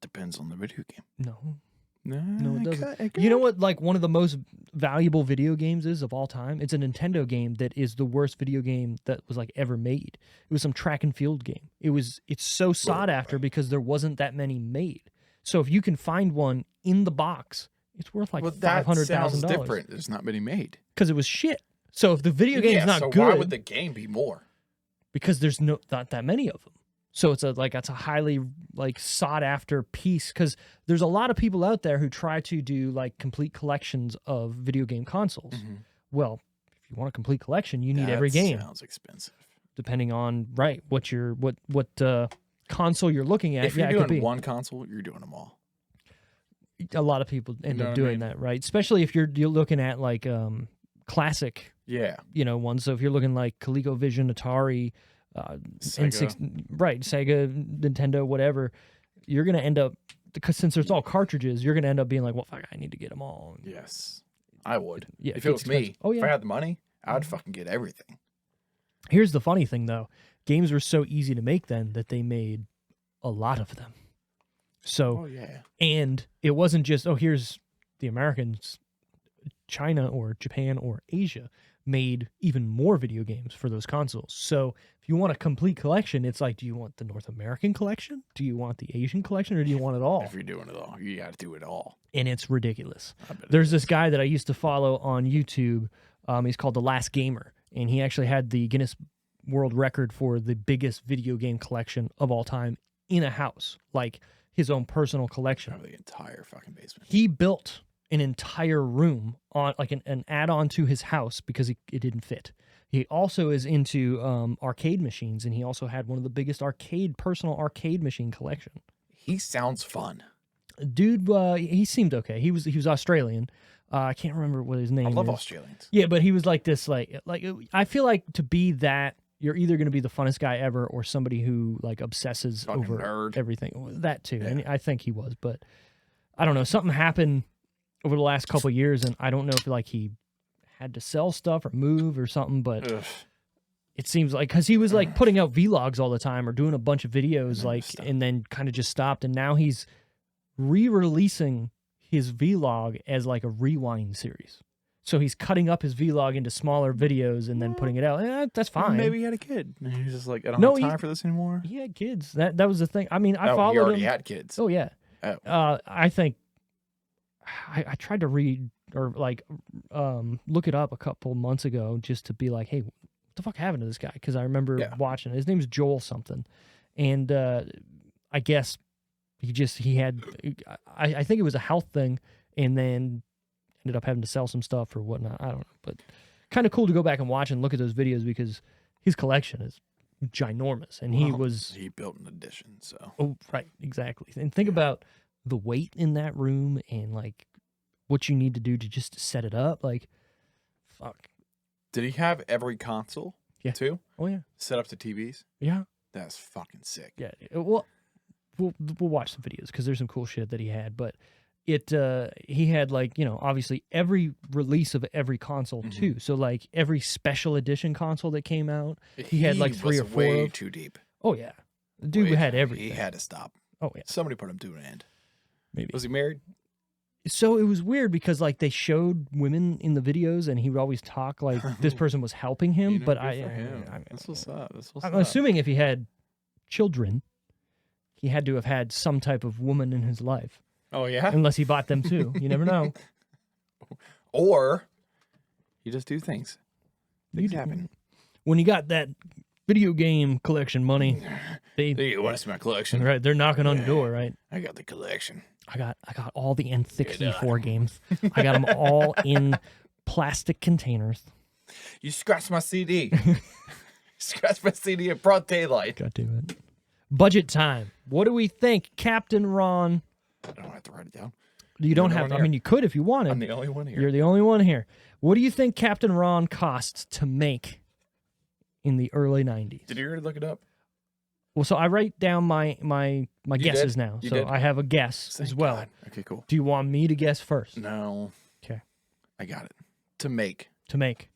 Depends on the video game. No. No, No, it doesn't. You know what, like, one of the most valuable video games is of all time? It's a Nintendo game that is the worst video game that was, like, ever made. It was some track and field game. It's so sought after because there wasn't that many made. So if you can find one in the box, it's worth, like, Well, that $500,000. sounds different. There's not many made. Because it was shit. So if the video game's not so good, why would the game be more? because there's not that many of them. So it's a highly like sought after piece because there's a lot of people out there who try to do like complete collections of video game consoles. Mhm. Well, if you want a complete collection, you need every game, Sounds expensive. depending on what console you're looking at. If you're it could doing be. one console, you're doing them all. A lot of people end know up what I doing mean? that, right? Especially if you're looking at like classic, Yeah. ones. So if you're looking like ColecoVision, Atari, Sega, Nintendo, whatever, you're gonna end up, because since there's all cartridges, you're gonna end up being like, well, fuck, I need to get them all. Yes. I would. Yeah, If it was me, expensive. Oh if yeah. I had the money, I'd fucking get everything. Here's the funny thing though: games were so easy to make then that they made a lot of them. So, Oh yeah. and it wasn't just, oh, here's the Americans. China or Japan or Asia made even more video games for those consoles. So if you want a complete collection, it's like, do you want the North American collection? Do you want the Asian collection, or do you want it all? If you're doing it all, you got to do it all. And it's ridiculous. I bet it There's is. this guy that I used to follow on YouTube. He's called The Last Gamer, and he actually had the Guinness World Record for the biggest video game collection of all time in a house, like his own personal collection. Probably the entire fucking basement. He built an entire room on like an add-on to his house because it didn't fit. He also is into arcade machines, and he also had one of the biggest personal arcade machine collection. He sounds fun. Dude, he seemed okay. He was Australian. I can't remember what his name I love is. Australians. Yeah, but he was like this, like I feel like to be that, you're either going to be the funnest guy ever or somebody who like obsesses Fucking over nerd. everything. That too, Yeah. and I think he was, but I don't know. Something happened over the last couple of years, and I don't know if like he had to sell stuff or move or something, but Ugh. it seems like because he was like putting out vlogs all the time or doing a bunch of videos, then like, stopped. and then kind of just stopped, and now he's re-releasing his vlog as like a rewind series. So he's cutting up his vlog into smaller videos and then putting it out. That's fine. Maybe he had a kid. And he's just like, I don't No, have he- time for this anymore. He had kids. That was the thing. I mean, I Oh, he followed already him. had kids. Oh yeah. Oh. I think I tried to read or like look it up a couple months ago just to be like, hey, what the fuck happened to this guy? Because I remember Yeah. watching. His name's Joel something, and I guess he had. I think it was a health thing, and then ended up having to sell some stuff or whatnot. I don't know, but kind of cool to go back and watch and look at those videos because his collection is ginormous, and he Well, was. He built an addition, so. Oh, right, exactly. And think about the weight in that room and like what you need to do to just set it up. Like, fuck. Did he have every console? Yeah. Too? Oh yeah, Set up to TVs? yeah, That's fucking sick. yeah. Well, we'll watch some videos because there's some cool shit that he had. But he had like obviously every release of every console Mhm. too. So like every special edition console that came out, he had like 3 or was 4. way of. too deep. Oh yeah, the dude Way had too- everything. He had to stop. Oh yeah, Somebody put him to an end. maybe. Was he married? So it was weird because like they showed women in the videos and he would always talk like this person was helping him, You know, but good I, for him. I That's what's up. That's what's I'm up. assuming if he had children, he had to have had some type of woman in his life, Oh, yeah? unless he bought them too. You never know. Or you just do things. Things You- happen. When you got that video game collection money, they Hey, you want to see my collection? right, they're knocking on the door, right? I got the collection. I got all the N64 games. I got them all in plastic containers. You scratched my CD. Scratched my CD in broad daylight. God damn it. Budget time. What do we think, Captain Ron? I don't have to write it down. You don't the have. only I one mean, you could if you wanted. I'm the only one here. You're the only one here. What do you think Captain Ron cost to make in the early 90s? Did you already look it up? Well, so I write down my guesses did? now. You So did? I have a guess Thank as well. God. Okay, cool. Do you want me to guess first? No. Okay. I got it. To make. To make.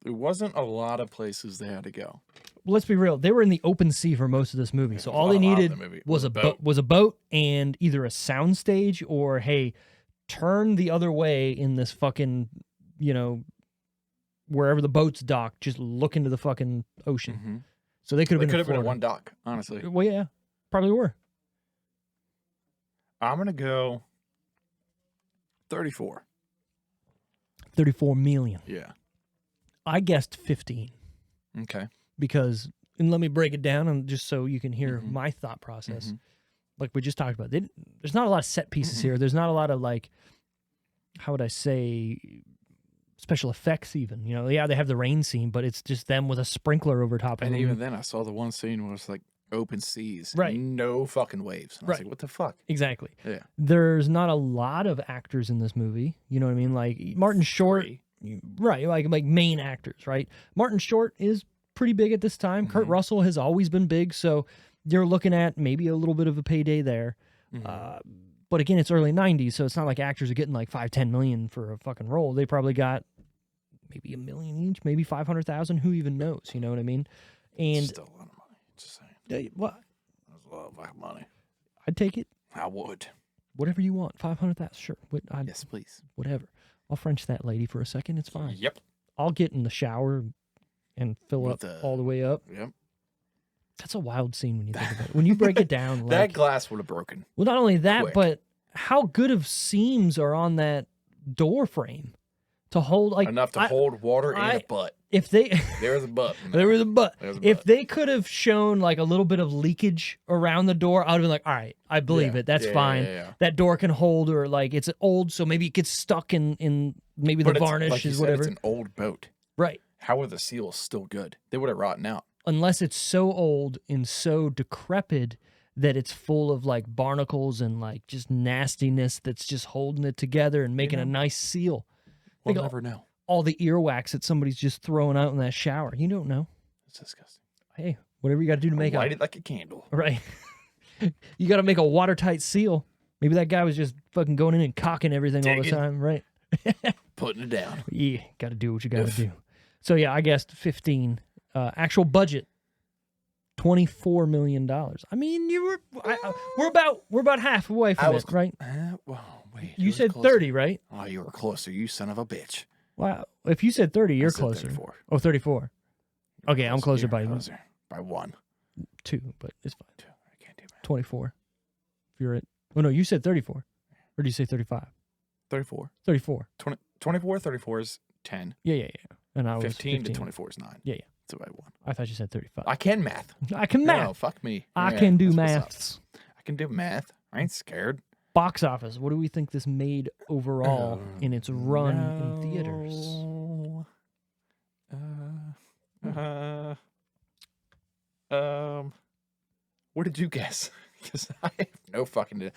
There wasn't a lot of places they had to go. Well, let's be real. They were in the open sea for most of this movie, so all they A lot of needed the movie was a boat. Was a boat and either a soundstage or hey, turn the other way in this fucking, wherever the boat's docked, just look into the fucking ocean. Mm-hmm. So they could They have could been have been in at one Florida. dock, honestly. Well, yeah, probably were. I'm going to go 34. 34 million. Yeah. I guessed 15 Okay. because, and let me break it down, and just so you can hear Mhm. my thought process. Mhm. Like we just talked about, there's not a lot of set pieces Mhm. here. There's not a lot of like, how would I say, special effects even. Yeah, they have the rain scene, but it's just them with a sprinkler over top of And them. even then, I saw the one scene where it's like open seas. Right. No fucking waves. And I was Right. like, what the fuck? Exactly. Yeah. There's not a lot of actors in this movie. You know what I mean? Like Martin Short, 3. right? Like main actors, right? Martin Short is pretty big at this time. Kurt Mhm. Russell has always been big, so you're looking at maybe a little bit of a payday there. Mhm. But again, it's early 90s, so it's not like actors are getting like 5-10 million for a fucking role. They probably got maybe $1 million each, maybe 500,000. Who even knows? You know what I mean? And Still a lot of money. Just saying. what? That's a lot of fucking money. I'd take it. I would. Whatever you want. 500,000, sure. Yes, please. Whatever. I'll French that lady for a second. It's fine. Yep. I'll get in the shower and fill With up the- all the way up. Yep. That's a wild scene when you think about it. When you break it down, That like, glass would have broken. well, not only that, quick. but how good of seams are on that door frame to hold like Enough to hold water in I- a butt. if they There's a butt. there was a butt. There's a If butt. they could have shown like a little bit of leakage around the door, I would have been like, all right, I believe Yeah. it. That's Yeah, fine. yeah. That door can hold, or like it's old, so maybe it gets stuck in maybe the But it's- varnish like you is said, whatever. It's an old boat. Right. How are the seals still good? They would have rotten out. Unless it's so old and so decrepit that it's full of like barnacles and like just nastiness that's just holding it together and making a know. nice seal. We'll Think never know. all the earwax that somebody's just throwing out in that shower. You don't know. It's disgusting. Hey, whatever you got to do to make Light a it like a candle. right. You got to make a watertight seal. Maybe that guy was just fucking going in and cocking everything all the Digging. time, right? Putting it down. Yeah, got to do what you got to Oof. do. So yeah, I guessed 15. Actual budget, $24 million. I mean, we're about half away from it, right? Well, wait. You who's said closer? 30, right? Oh, you were closer. You son of a bitch. Wow. If you said 30, you're I said closer. 34. Oh, 34. Okay, I'm closer You're by closer. By 1. 2, but it's fine. 2. I can't do math. 24. If you're at, oh no, you said 34. Or did you say 35? 34. 34. 24, 34 is 10. Yeah. And I was 15 to 24 is 9. Yeah. So by 1. I thought you said 35. I can math. I can No, math. fuck me. I Yeah, can do that's what's up. maths. I can do math. I ain't scared. Box office. What do we think this made overall in its run in theaters? What did you guess? Because I have no fucking idea.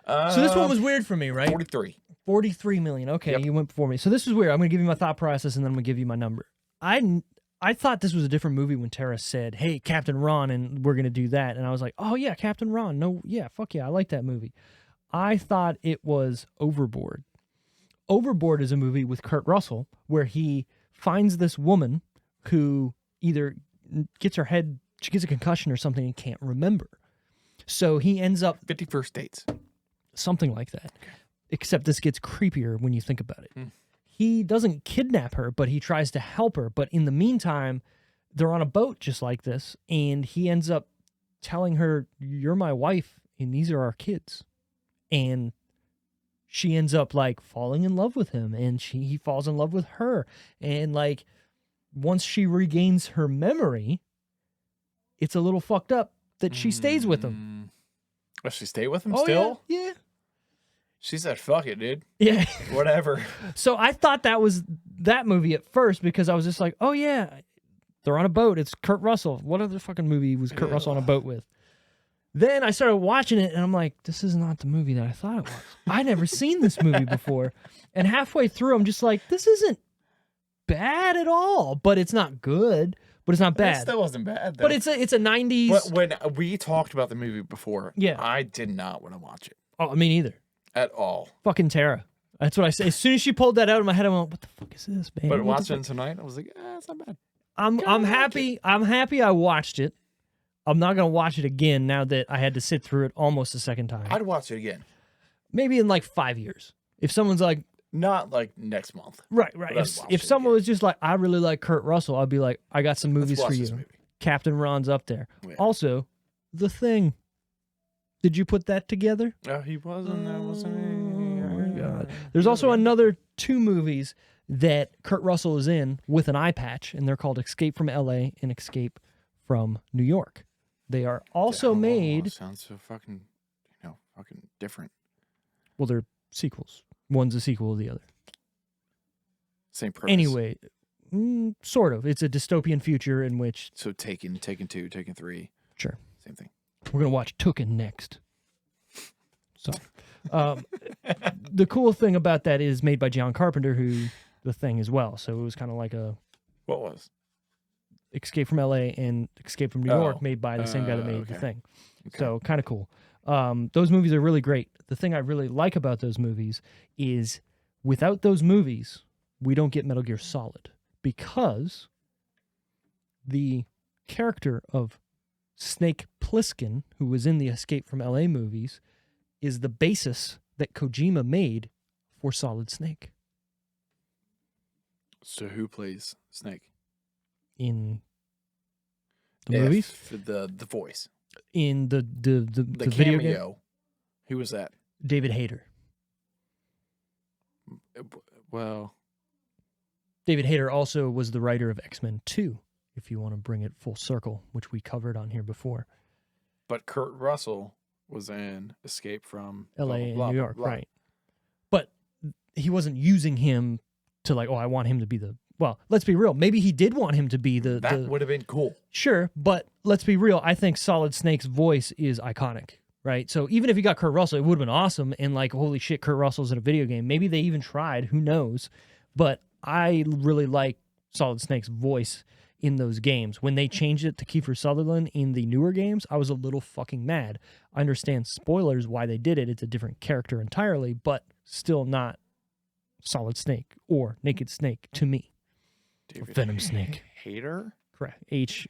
So this one was weird for me, right? 43. 43 million. Okay, Yep. you went before me. So this is weird. I'm going to give you my thought process and then I'm going to give you my number. I thought this was a different movie when Tara said, "Hey, Captain Ron," and we're going to do that. And I was like, "Oh yeah, Captain Ron. No, yeah, fuck yeah, I like that movie." I thought it was Overboard. Overboard is a movie with Kurt Russell where he finds this woman who either gets her head, she gets a concussion or something and can't remember. So he ends up 51st dates. something like that. Except this gets creepier when you think about it. Hmm. He doesn't kidnap her, but he tries to help her. But in the meantime, they're on a boat just like this, and he ends up telling her, "You're my wife, and these are our kids." And she ends up like falling in love with him, and he falls in love with her. And like once she regains her memory, it's a little fucked up that she stays with him. Does she stay with him Oh still? yeah. She said, fuck it, dude. Yeah. Whatever. So I thought that was that movie at first because I was just like, oh yeah, They're on a boat. It's Kurt Russell. What other fucking movie was Kurt Russell on a boat with? Then I started watching it, and I'm like, this is not the movie that I thought it was. I'd never seen this movie before. And halfway through, I'm just like, this isn't bad at all, but it's not good, but it's not bad. It still wasn't bad, though. But it's a 90s. But when we talked about the movie before, Yeah. I did not want to watch it Oh, me neither. at all. Fucking Tara. That's what I say. As soon as she pulled that out of my head, I went, what the fuck is this, man? But What the watching fuck? tonight, I was like, it's not bad. I'm happy. I'm happy I watched it. I'm not going to watch it again now that I had to sit through it almost a second time. I'd watch it again. Maybe in like 5 years. If someone's like, Not like next month. right. But I'd watch If it someone again. was just like, I really like Kurt Russell, I'd be like, I got some movies Let's watch for this you. movie. Captain Ron's up there. Yeah. Also, The Thing. Did you put that together? Oh, he wasn't. That wasn't. Oh my God. There's also another 2 movies that Kurt Russell is in with an eye patch, and they're called Escape from L.A. and Escape from New York. They are also made. Sounds so fucking, fucking different. Well, they're sequels. One's a sequel of the other. Same purpose. Anyway, sort of. It's a dystopian future in which. So Taken 2, Taken 3. Sure. Same thing. We're going to watch Tooken next. So, the cool thing about that is made by John Carpenter, who The Thing as well. So it was kind of like a What was? Escape from L.A. and Escape from New York made by the same guy that made The okay. Thing. Okay. So kind of cool. Those movies are really great. The thing I really like about those movies is without those movies, we don't get Metal Gear Solid because the character of Snake Plissken, who was in the Escape from L.A. movies, is the basis that Kojima made for Solid Snake So who plays Snake? in the movies, The voice. in the The video game. cameo. Who was that? David Hayter. Well, David Hayter also was the writer of X-Men 2, if you want to bring it full circle, which we covered on here before. but Kurt Russell was in Escape from L.A. blah, and blah, New blah, York, blah. right. But he wasn't using him to like, oh, I want him to be the... Well, let's be real. Maybe he did want him to be the... That would have been cool. Sure, but let's be real. I think Solid Snake's voice is iconic, right? So even if you got Kurt Russell, it would have been awesome. And like, holy shit, Kurt Russell's in a video game. Maybe they even tried. Who knows? But I really like Solid Snake's voice in those games. When they changed it to Kiefer Sutherland in the newer games, I was a little fucking mad. I understand spoilers why they did it. It's a different character entirely, but still not Solid Snake or Naked Snake to me. David Venom Snake. Hater? Correct. Hayter.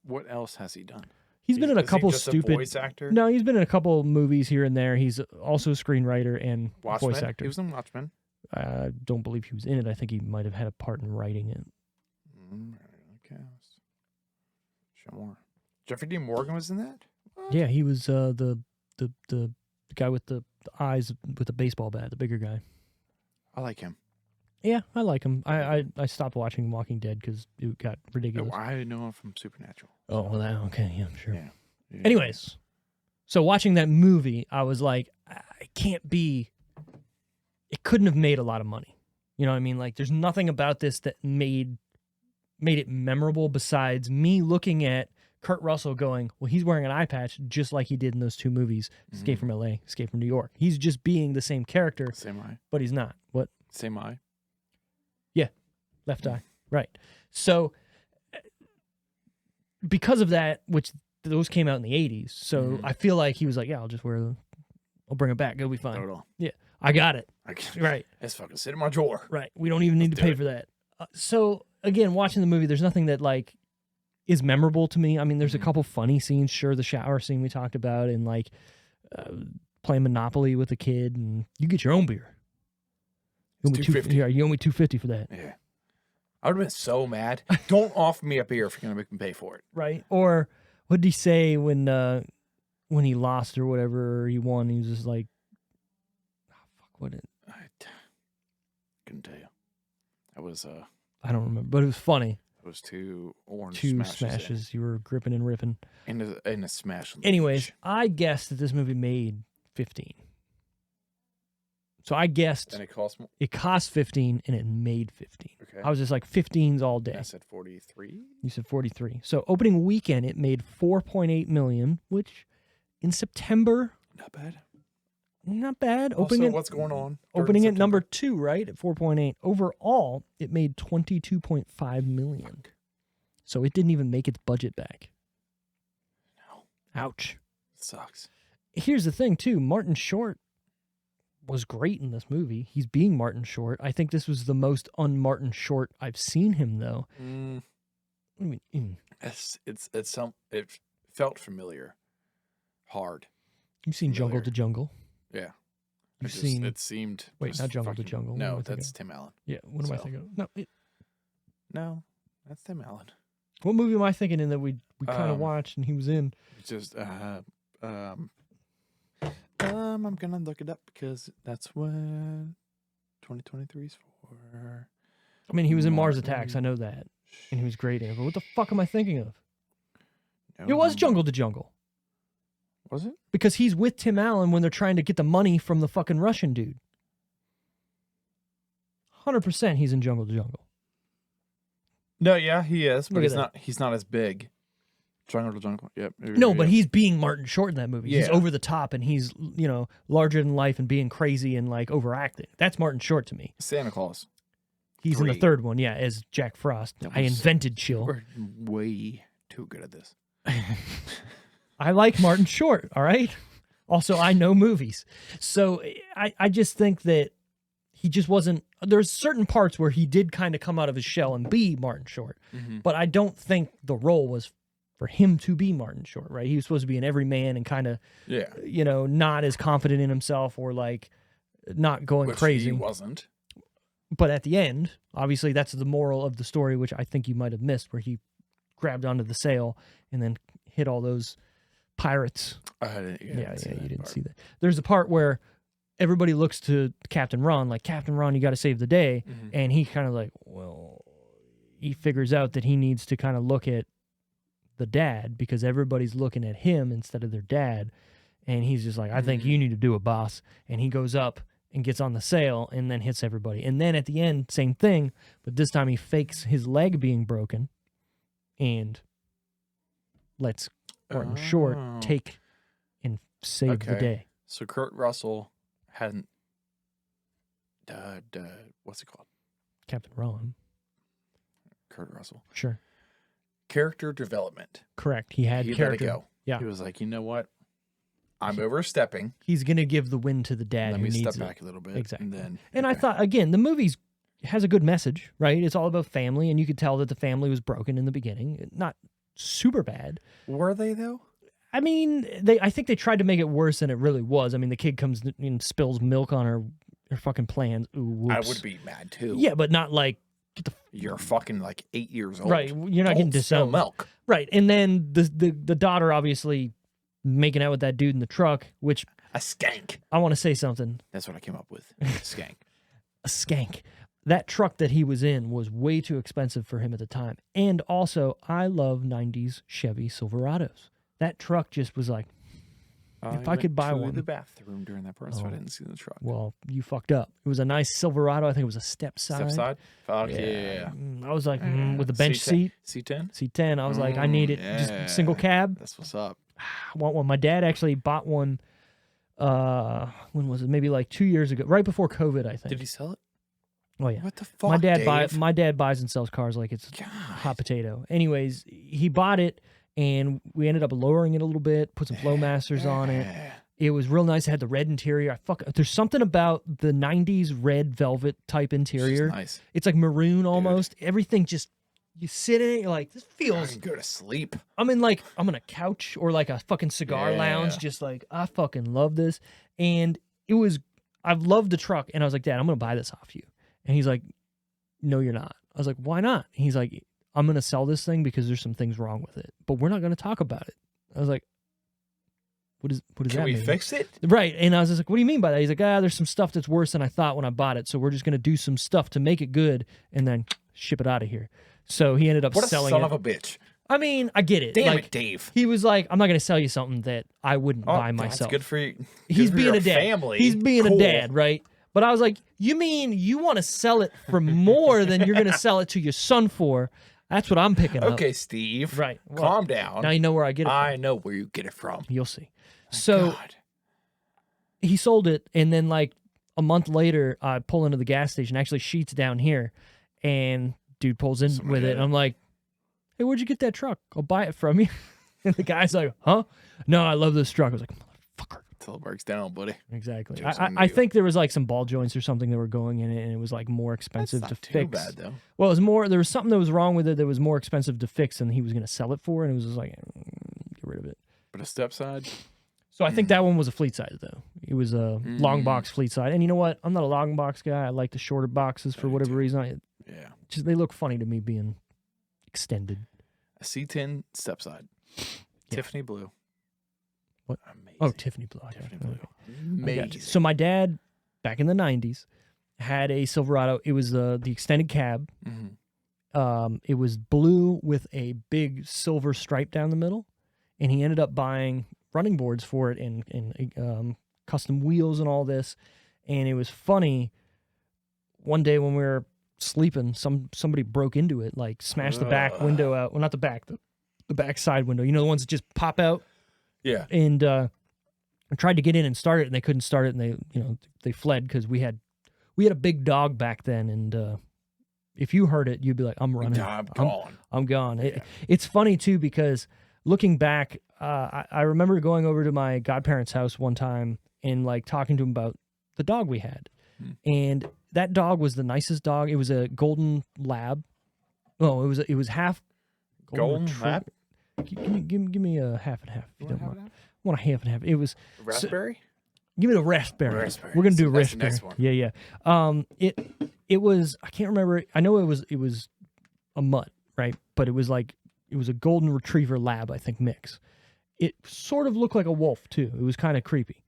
What else has he done? He's been in a Is he couple just stupid. a voice actor? No, he's been in a couple movies here and there. He's also a screenwriter and Watchmen? voice actor. He was in Watchmen. I don't believe he was in it. I think he might have had a part in writing it. Okay. Show more. Jeffrey Dean Morgan was in that? What? Yeah, he was the guy with the eyes with the baseball bat, the bigger guy. I like him. Yeah, I like him. I stopped watching Walking Dead because it got ridiculous. I know him from Supernatural. Oh, well, okay, yeah, sure. Yeah. Yeah. Anyways, so watching that movie, I was like, it can't be. It couldn't have made a lot of money. You know what I mean? Like, there's nothing about this that made it memorable besides me looking at Kurt Russell going, well, he's wearing an eye patch just like he did in those 2 movies, Escape from L.A., Escape from New York. He's just being the same character, Same eye. but he's not. What? Same eye. Left eye. Right. So because of that, which those came out in the 80s, so I feel like he was like, yeah, I'll bring it back. It'll be fine. Not at all. Yeah, I got it. Right. It's fucking sit in my drawer. Right. We don't even need to pay for that. So again, watching the movie, there's nothing that like is memorable to me. I mean, there's a couple funny scenes. Sure, the shower scene we talked about, and like playing Monopoly with a kid, and you get your own beer. You owe me $2.50. Yeah, you owe me $2.50 for that. Yeah. I would have been so mad. Don't offer me a beer if you're going to make me pay for it. Right. Or what did he say when he lost or whatever, or he won? He was just like, oh, fuck, what it? I couldn't tell you. That was I don't remember, but it was funny. it was 2 orange 2 smashes. smashes. You were gripping and ripping. And a smash. On the Anyways, beach. I guessed that this movie made 15. So I guessed And it costs more. it cost 15 and it made 15. Okay. I was just like 15s all day. I said 43. You said 43. So opening weekend it made 4.8 million, which in September, Not bad. not bad. Also, what's going on? during Opening at September? number 2, right? At 4.8. Overall, it made 22.5 million. So it didn't even make its budget back. No. Ouch. Sucks. Here's the thing, too. Martin Short was great in this movie. He's being Martin Short. I think this was the most un-Martin Short I've seen him, though. I mean, It felt familiar. Hard. you've seen Jungle to Jungle. Yeah. You've seen... It seemed. Wait, just not Jungle to fucking- Jungle. What am I No, thinking that's of? Tim Allen. Yeah, what am I So- thinking of? No, No, that's Tim Allen. what movie am I thinking in that we kind of Um, watched and he was in? It's just I'm gonna look it up because that's what 2023 is for. I mean, he was in Mars Martin Attacks. I know that. And he was great in it. But what the fuck am I thinking of? It was No. Jungle to Jungle. Was it? Because he's with Tim Allen when they're trying to get the money from the fucking Russian dude. 100% he's in Jungle to Jungle. No, yeah, he is, Look but at he's not as big. Jungle to Jungle. Yep. No, but he's being Martin Short in that movie. He's Yeah. over the top and he's, larger than life and being crazy and like overacting. That's Martin Short to me. Santa Claus. He's in the 3. third one, yeah, as Jack Frost. That I was- invented chill. We're way too good at this. I like Martin Short, all right? Also, I know movies. So I just think that he just wasn't... There's certain parts where he did kind of come out of his shell and be Martin Short. Mm-hmm. But I don't think the role was for him to be Martin Short, right? He was supposed to be an everyman and kind of, Yeah. not as confident in himself or like not going Which crazy. he wasn't. But at the end, obviously, that's the moral of the story, which I think you might have missed, where he grabbed onto the sail and then hit all those pirates. Yeah, you didn't see that. There's a part where everybody looks to Captain Ron, like, Captain Ron, you got to save the day. Mhm. And he kind of like, well, he figures out that he needs to kind of look at the dad because everybody's looking at him instead of their dad. And he's just like, I think you need to do it, boss. And he goes up and gets on the sail and then hits everybody. And then at the end, same thing, but this time he fakes his leg being broken and lets Martin Short Oh. take and save the Okay. day. So Kurt Russell hadn't. What's it called? Captain Ron. Kurt Russell. Sure. Character development. Correct. He had He let character. it go. Yeah. He was like, you know what? I'm overstepping. He's going to give the win to the dad Let who me needs step it. back a little bit. Exactly. And then. And I okay. thought, again, the movie has a good message, right? It's all about family, and you could tell that the family was broken in the beginning. Not super bad. Were they though? I mean, I think they tried to make it worse than it really was. I mean, the kid comes and spills milk on her fucking plans. Ooh, whoops. I would be mad too. Yeah, but not like, You're fucking like 8 years old. right, you're not getting Don't spill disowned. milk. Right, and then the daughter obviously making out with that dude in the truck, which A skank. I want to say something. That's what I came up with. Skank. A skank. That truck that he was in was way too expensive for him at the time. And also, I love 90s Chevy Silverados. That truck just was like, If I could buy one. the bathroom during that part, so I Oh. didn't see the truck. well, you fucked up. It was a nice Silverado. I think it was a step side. Step side? Fuck yeah. I was like, with the bench seat, C10? C10. I was like, I need it. yeah. Just single cab. That's what's up. I want one. My dad actually bought one. When was it? Maybe like 2 years ago, right before COVID, I think. Did he sell it? Oh yeah. What the fuck, My dad Dave? my dad buys and sells cars like it's God. hot potato. Anyways, he bought it and we ended up lowering it a little bit, put some Flowmasters on it. It was real nice. It had the red interior. There's something about the 90s red velvet type interior. Nice. It's like maroon almost. Everything just, you sit in it, you're like, this I feels, can go to sleep. I'm in a couch or like a fucking cigar Yeah. lounge, just like, I fucking love this. And I've loved the truck. And I was like, Dad, I'm going to buy this off you. And he's like, no, you're not. I was like, why not? And he's like, I'm going to sell this thing because there's some things wrong with it, but we're not going to talk about it. I was like, what does Can that we mean? fix it? Right. And I was just like, what do you mean by that? He's like, there's some stuff that's worse than I thought when I bought it. So we're just going to do some stuff to make it good and then ship it out of here. So he ended up What a selling son it. of a bitch. I mean, I get it. Damn like, it, Dave. he was like, I'm not going to sell you something that I wouldn't buy myself. That's good for you. He's Good for being your a dad. Family. He's being Cool. a dad, right? But I was like, you mean you want to sell it for more than you're going to sell it to your son for? That's what I'm picking up. Okay, Steve. Right. Well, Calm down. now you know where I get it from. I know where you get it from. You'll see. So God. he sold it, and then like a month later, I pull into the gas station, actually Sheets down here, and dude pulls in Somebody with it. had And it. I'm like, hey, where'd you get that truck? I'll buy it from you. And the guy's like, huh? No, I love this truck. I was like, motherfucker. Until it breaks down, buddy. Exactly. Joke's I on you. think there was like some ball joints or something that were going in it, and it was like more expensive That's not to too fix. bad, though. Well, it was more. There was something that was wrong with it that was more expensive to fix than he was going to sell it for, and it was just like, get rid of it. But a step side? So I think that one was a fleet size though. It was a long box fleet size, and you know what? I'm not a long box guy. I like the shorter boxes for whatever reason. Yeah. Just they look funny to me being extended. A C10 step side. Tiffany blue. What? Amazing. Oh, Tiffany blue. Okay. Tiffany blue. I got Amazing. you. So my dad, back in the '90s, had a Silverado. It was the extended cab. It was blue with a big silver stripe down the middle, and he ended up buying running boards for it and custom wheels and all this. And it was funny. One day when we were sleeping, somebody broke into it, like smashed the back window out. Well, not the back, the back side window. You know, the ones that just pop out. Yeah. And I tried to get in and start it, and they couldn't start it, and they fled because we had a big dog back then, and if you heard it, you'd be like, I'm running. I'm gone. I'm gone. It's funny too because looking back, I remember going over to my godparents' house one time and like talking to him about the dog we had, and that dog was the nicest dog. It was a golden lab. Oh, it was half Golden retriever. lab? Give me a half and half. If you don't mind. I want a half and half. It was Raspberry? give me the raspberry. Raspberry. We're gonna do That's the raspberry. next one. Yeah. It was, I can't remember. I know it was a mutt, right? But it was a golden retriever lab, I think, mix. It sort of looked like a wolf too. It was kind of creepy.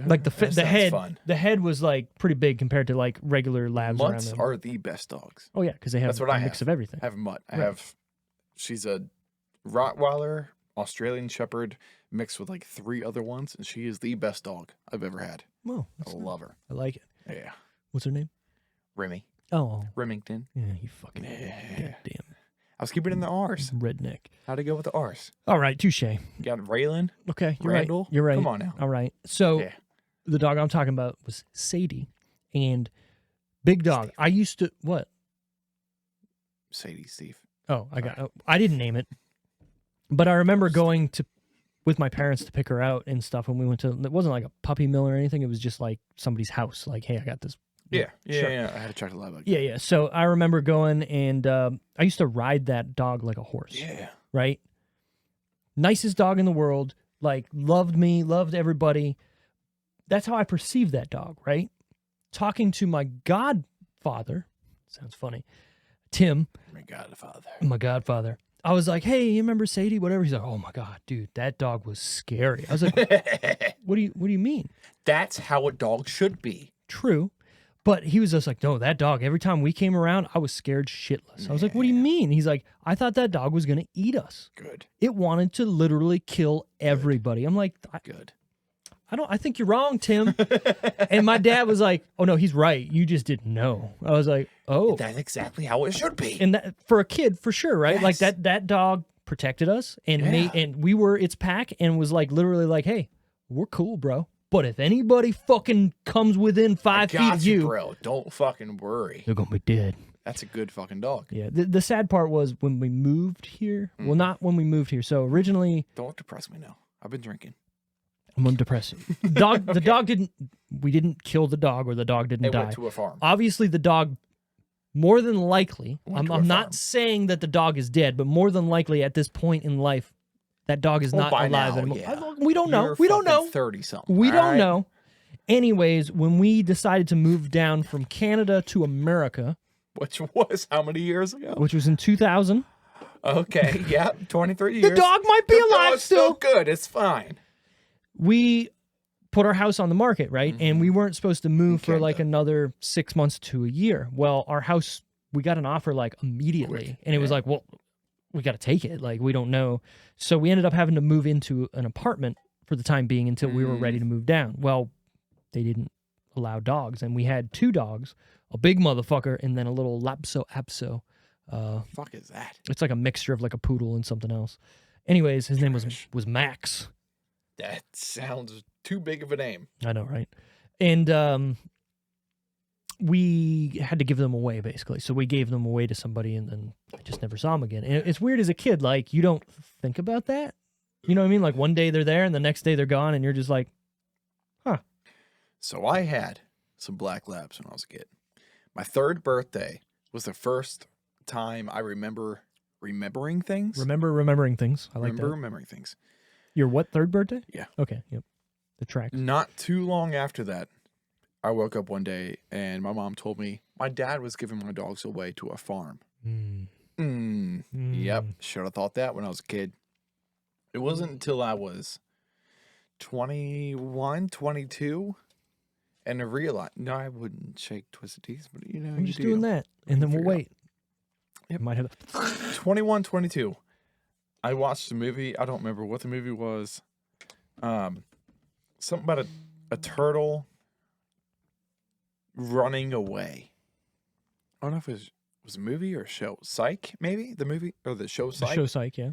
Like the That sounds head, fun. the head was like pretty big compared to like regular labs around Mutts them. are the best dogs. Oh yeah, because they have That's what a I mix have. of everything. I have a mutt. I Right. have, she's a Rottweiler, Australian Shepherd, mixed with like 3 other ones, and she is the best dog I've ever had. Well, I love her. I like it. Yeah. What's her name? Remy. Oh, Remington. yeah, you fucking Yeah. goddamn I was keeping it in the R's. redneck. How'd it go with the R's? All right, touche. You got Raylan? Okay, you're Randall? right. You're right. Come on now. All right. So Yeah. the dog I'm talking about was Sadie, and big dog. Steve. I used to what? Sadie, Steve. Oh, I didn't name it, but I remember going with my parents to pick her out and stuff. When we went to, it wasn't like a puppy mill or anything. It was just like somebody's house. Like, hey, I got this. Yeah. Sure. Yeah. I had a chocolate lab. Yeah. So I remember going, and I used to ride that dog like a horse. Yeah. Right. Nicest dog in the world. Like, loved me, loved everybody. That's how I perceived that dog. Right. Talking to my godfather. Sounds funny. Tim. My godfather. I was like, hey, you remember Sadie? Whatever. He's like, oh my God, dude, that dog was scary. I was like, what do you mean? That's how a dog should be. True. But he was just like, no, that dog, every time we came around, I was scared shitless. I was like, what do you mean? He's like, I thought that dog was going to eat us. Good. It wanted to literally kill everybody. I'm like, Good. I think you're wrong, Tim. And my dad was like, oh no, he's right. You just didn't know. I was like, oh. That's exactly how it should be. And that, for a kid, for sure, right? Like Yes. that dog protected us and and we were its pack and was like literally like, hey, we're cool, bro. But if anybody fucking comes within 5 feet Got of you, bro. Don't fucking worry. they're gonna be dead. That's a good fucking dog. Yeah. The sad part was when we moved here. Well, not when we moved here. So originally, Don't depress me now. I've been drinking. I'm depressing. The dog didn't. We didn't kill the dog, or the dog didn't They die. went to a farm. Obviously, the dog, more than likely, Went to a I'm farm. not saying that the dog is dead, but more than likely at this point in life, that dog is not by alive now, anymore. yeah. We don't know. You're We don't fucking know. 30-something. We all don't right? know. Anyways, when we decided to move down from Canada to America, Which was how many years ago? which was in 2000, Okay, yeah, 23 the years. dog might be The alive dog's still. good. It's fine. We put our house on the market, right? And we weren't supposed to move for Canada. like another 6 months to a year. Well, our house, we got an offer like immediately. Quick, And it was like, well, we got to take it. Like, we don't know. So we ended up having to move into an apartment for the time being until we were ready to move down. Well, they didn't allow dogs, and we had 2 dogs, a big motherfucker and then a little Lapso Apso. Fuck is that? It's like a mixture of like a poodle and something else. Anyways, his name was Max. That sounds too big of a name. I know, right? And we had to give them away, basically. So we gave them away to somebody, and then I just never saw them again. And it's weird as a kid, like, you don't think about that. You know what I mean? Like, one day they're there, and the next day they're gone, and you're just like, huh. So I had some black labs when I was a kid. My 3rd birthday was the first time I remember remembering things. Remembering things. I like that. Remembering things. Your what, 3rd birthday? Yeah. Okay, yep. The tracks. Not too long after that, I woke up one day and my mom told me my dad was giving my dogs away to a farm. Yep. Should have thought that when I was a kid. It wasn't until I was 21, 22, and I realized, no, I wouldn't shake Twisted Teas, but you know, I'm just doing that, and then we'll wait. Yep. Might have 21, 22. I watched a movie. I don't remember what the movie was. Something about a turtle running away. I don't know if it was a movie or a show. Psych, maybe? The movie or the show Psych? the show Psych, yeah.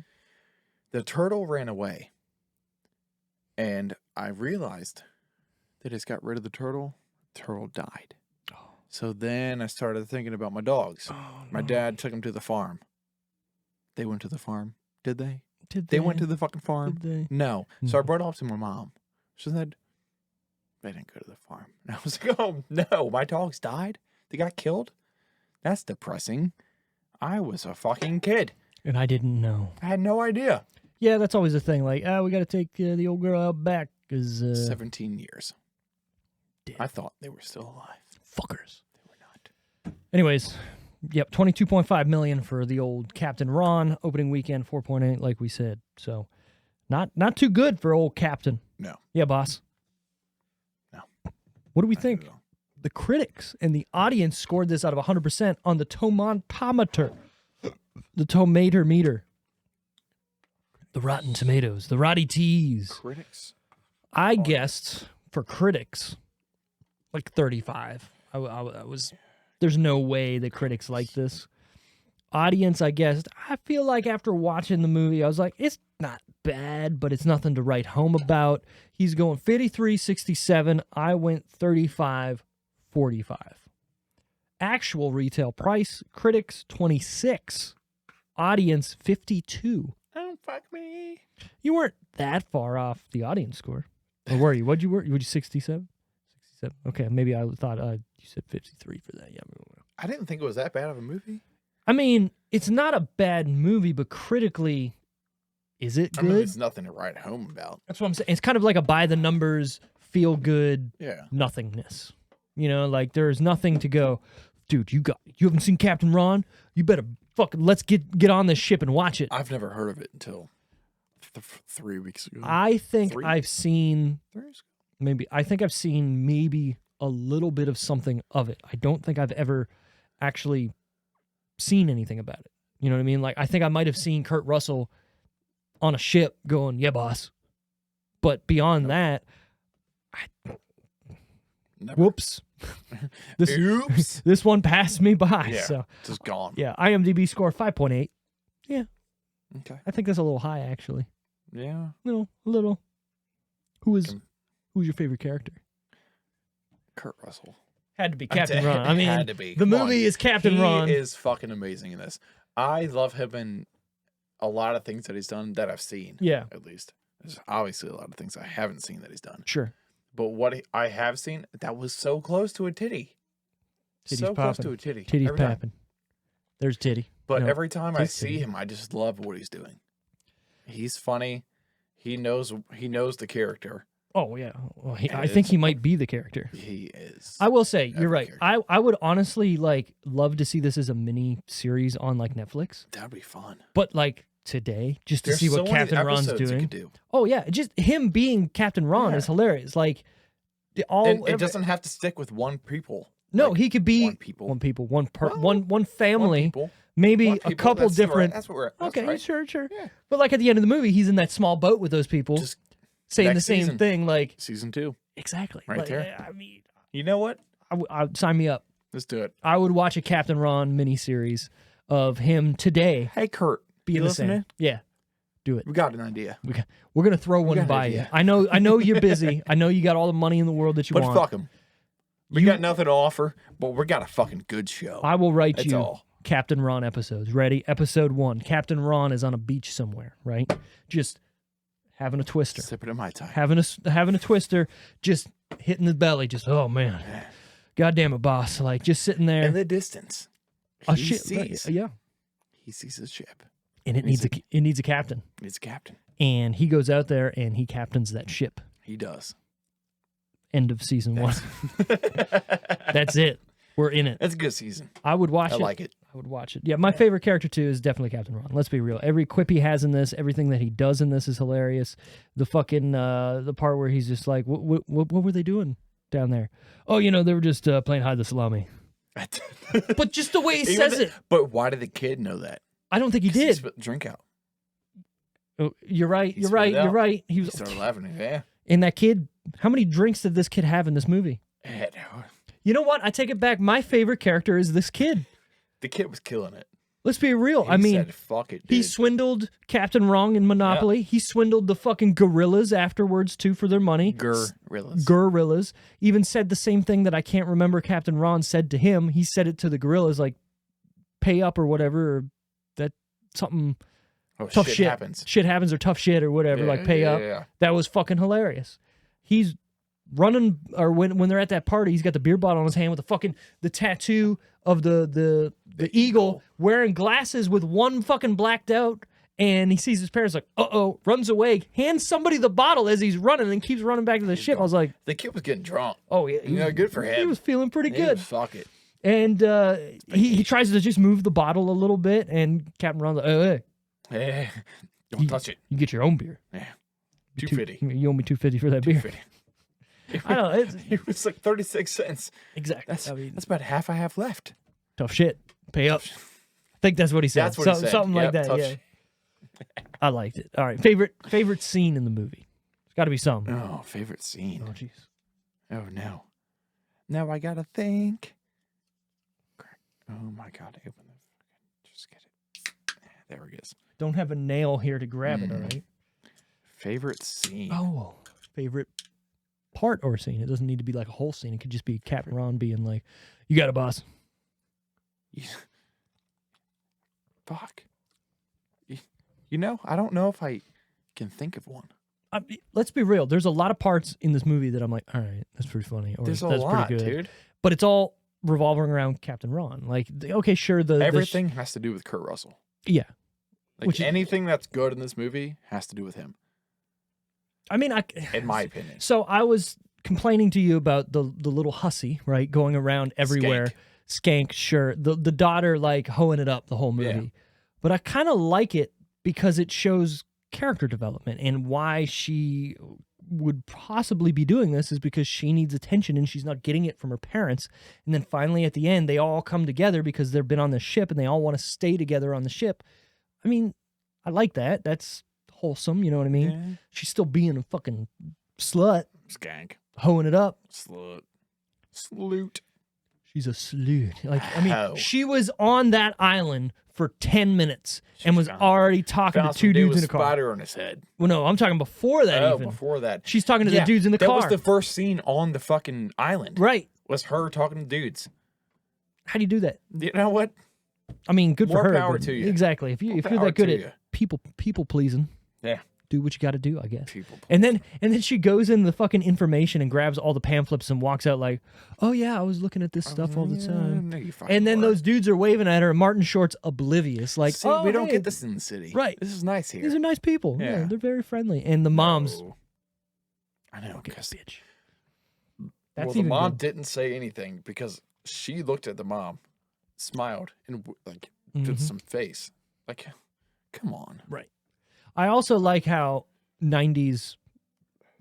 The turtle ran away. And I realized they just got rid of the turtle. The turtle died. Oh. So then I started thinking about my dogs. Oh, My dad took them to the farm. They went to the farm, did they? Did They went to the fucking farm? Did they? No. So I brought it up to my mom. She said, they didn't go to the farm. And I was like, oh, no, my dogs died? They got killed? That's depressing. I was a fucking kid. And I didn't know. I had no idea. Yeah, that's always the thing. Like, we got to take the old girl out back because 17 years. Dead. I thought they were still alive. Fuckers. They were not. Anyways, yep, $22.5 million for the old Captain Ron opening weekend, 4.8, like we said. So, not too good for old Captain. No. Yeah, boss. No. What do we think? The critics and the audience scored this out of 100% on the tomatometer. The tomato meter. The Rotten Tomatoes. The Roddy T's. Critics? I guessed for critics, like 35. I was. There's no way the critics like this. Audience, I guessed. I feel like after watching the movie, I was like, it's not bad, but it's nothing to write home about. He's going 53.67. I went 35.45. Actual retail price, critics 26. Audience 52. Don't fuck me. You weren't that far off the audience score. Or were you? What'd you work? Were you 67? 67. Okay, maybe I thought you said 53 for that. Yeah. I didn't think it was that bad of a movie. I mean, it's not a bad movie, but critically, is it good? I mean, there's nothing to write home about. That's what I'm saying. It's kind of like a by the numbers, feel good, Yeah. nothingness. You know, like there's nothing to go, dude, you haven't seen Captain Ron? You better fucking let's get on this ship and watch it. I've never heard of it until 3 weeks ago. I think 3? I've seen 3 weeks ago? I've seen maybe a little bit of something of it. I don't think I've ever actually seen anything about it. You know what I mean? Like, I think I might have seen Kurt Russell on a ship going, yeah, boss. But beyond that, Never. whoops. Oops. This one passed me by. Yeah, So, just gone. yeah, IMDb score 5.8. Yeah, Okay. I think that's a little high, actually. Yeah. A little. Who's your favorite character? Kurt Russell. Had to be Captain Ron. I mean, had to be. the Come movie on. is Captain Ron. He is fucking amazing in this. I love him in a lot of things that he's done that I've seen. Yeah, At least. There's obviously a lot of things I haven't seen that he's done. sure. But what I have seen, that was so close to a titty. Titty's so close popping. to a titty. Titty's every time. papping. There's Titty. But No, every time I titty. see him, I just love what he's doing. He's funny. He knows the character. Oh, yeah. Well, And I think he might be the character. He is. I will say, you're right. character. I would honestly, like, love to see this as a mini series on, like, Netflix. That'd be fun. But, like, today, just to There's see so what many Captain Ron's episodes you doing. could do. Oh, yeah. Just him being Captain Ron Yeah. is hilarious. Like, And it doesn't have to stick with one people. No, Like, he could be one people. one Well, one family, One people. maybe One a people. couple That's different. Right. That's what we're. That's Okay, right. sure. Yeah. But like at the end of the movie, he's in that small boat with those people, Just saying the next same season. thing. Like season 2. exactly. Right Like, there. I mean, You know what? Sign me up. Let's do it. I would watch a Captain Ron miniseries of him today Hey, Kurt. being You the same. listening? Yeah, do it. We got an idea. We're gonna throw one got an by idea. you. I know you're busy. I know you got all the money in the world that you But want. fuck them. We got nothing to offer, but we got a fucking good show. I will write That's you all. Captain Ron episodes. Ready? Episode 1. Captain Ron is on a beach somewhere, right? Just having a twister. Sipping at my time. Having a twister, just hitting the belly, just oh man. God damn it, boss. Like just sitting there. In the distance, a he ship. sees. Yeah. He sees his ship. And it needs a captain. It's captain. And he goes out there and he captains that ship. He does. End of season 1. That's it. We're in it. That's a good season. I would watch I it. like it. I would watch it. Yeah, my favorite character too is definitely Captain Ron. Let's be real. Every quip he has in this, everything that he does in this is hilarious. The fucking the part where he's just like, what were they doing down there? Oh, you know, they were just playing hide the salami. But just the way he says it. But why did the kid know that? I don't think he 'Cause he did. spit the drink out. Oh, you're right. He You're spit right. it out. You're right. He He was. started laughing. Yeah. And that kid. How many drinks did this kid have in this movie? You know what? I take it back. My favorite character is this kid. The kid was killing it. Let's be real. He I mean, said, fuck it, dude. he swindled Captain Wrong in Monopoly. He swindled the fucking gorillas afterwards too for their money. Gorillas. Even said the same thing that I can't remember Captain Ron said to him. He said it to the gorillas like, pay up or whatever. Or that something. Oh, tough shit happens. Shit happens or tough shit or whatever. Yeah, like pay up. yeah. That was fucking hilarious. He's running, or when they're at that party, he's got the beer bottle in his hand with the tattoo of the eagle, wearing glasses with one fucking blacked out, and he sees his parents like, runs away, hands somebody the bottle as he's running, and keeps running back to the ship. I was like, the kid was getting drunk. oh yeah, You know, good for him. He was feeling pretty good. Fuck it. And he tries to just move the bottle a little bit, and Captain Ron's like, hey, Hey, don't touch it. you get your own beer. Yeah. $2.50. You owe me $2.50 for that beer. $2.50. I don't know. It was like 36 cents. Exactly. That's about half I have left. Tough shit. Pay up. I think that's what he said. That's what he said. Something like that. Tough Yeah. I liked it. All right. Favorite scene in the movie. It's got to be some. Oh, favorite scene. Oh, jeez. Oh, no. Now I gotta think. Oh, my God. Open the. Just get it. There it is. Don't have a nail here to grab it, all right? Favorite scene. Oh, favorite part or scene. It doesn't need to be like a whole scene. It could just be Captain Ron being like, you got it, boss. Fuck. You know, I don't know if I can think of one. Let's be real. There's a lot of parts in this movie that I'm like, all right, that's pretty funny. Or There's a that's lot, pretty good. dude. But it's all revolving around Captain Ron. Like, okay, sure. Everything has to do with Kurt Russell. Yeah. Like anything that's good in this movie has to do with him. I mean, in my opinion. So I was complaining to you about the little hussy, right, going around everywhere. Skank, sure. The daughter like hoeing it up the whole movie. Yeah. But I kind of like it because it shows character development, and why she would possibly be doing this is because she needs attention and she's not getting it from her parents. And then finally at the end, they all come together because they've been on the ship and they all want to stay together on the ship. I mean, I like that. That's wholesome, you know what I mean? Yeah. She's still being a fucking slut. Skank. Hoeing it up. Slut. Sloot. She's a slut. Like, I mean, How? she was on that island for 10 minutes and was already talking to two dudes in a car. Spider on his head. Well, no, I'm talking before that even. Before that. She's talking to the dudes in the car. That was the first scene on the fucking island. Right. Was her talking to dudes. How do you do that? You know what? I mean, good More for her. power but to you. Exactly. If you're power that good to at you. people pleasing, Yeah. do what you got to do, I guess. People And then she goes in the fucking information and grabs all the pamphlets and walks out like, "Oh yeah, I was looking at this stuff all the time." No, you fucking And then were. those dudes are waving at her. And Martin Short's oblivious, like, See, "Oh, we don't hey, get this in the city. Right. This is nice here. These are nice people. Yeah, Yeah. they're very friendly." And the moms, No. I know. "Fucking 'Cause- bitch." That's well, the even mom good. didn't say anything because she looked at the mom, smiled, and like Mhm. did some face. Like, come on. Right. I also like how 90s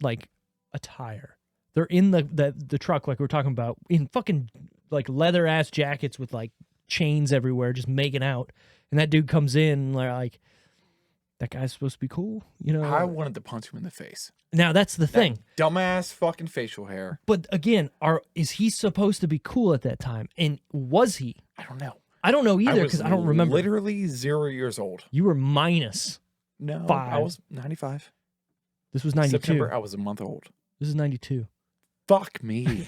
like attire. They're in the truck like we were talking about in fucking like leather ass jackets with like chains everywhere just making out. And that dude comes in like that guy's supposed to be cool. You know, I wanted to punch him in the face. now that's the thing. Dumbass fucking facial hair. But again, is he supposed to be cool at that time? And was he? I don't know. I don't know either because I don't remember. Literally 0 years old. You were minus. No, 5. I was 95. This was 92. September, I was a month old. This is 92. Fuck me.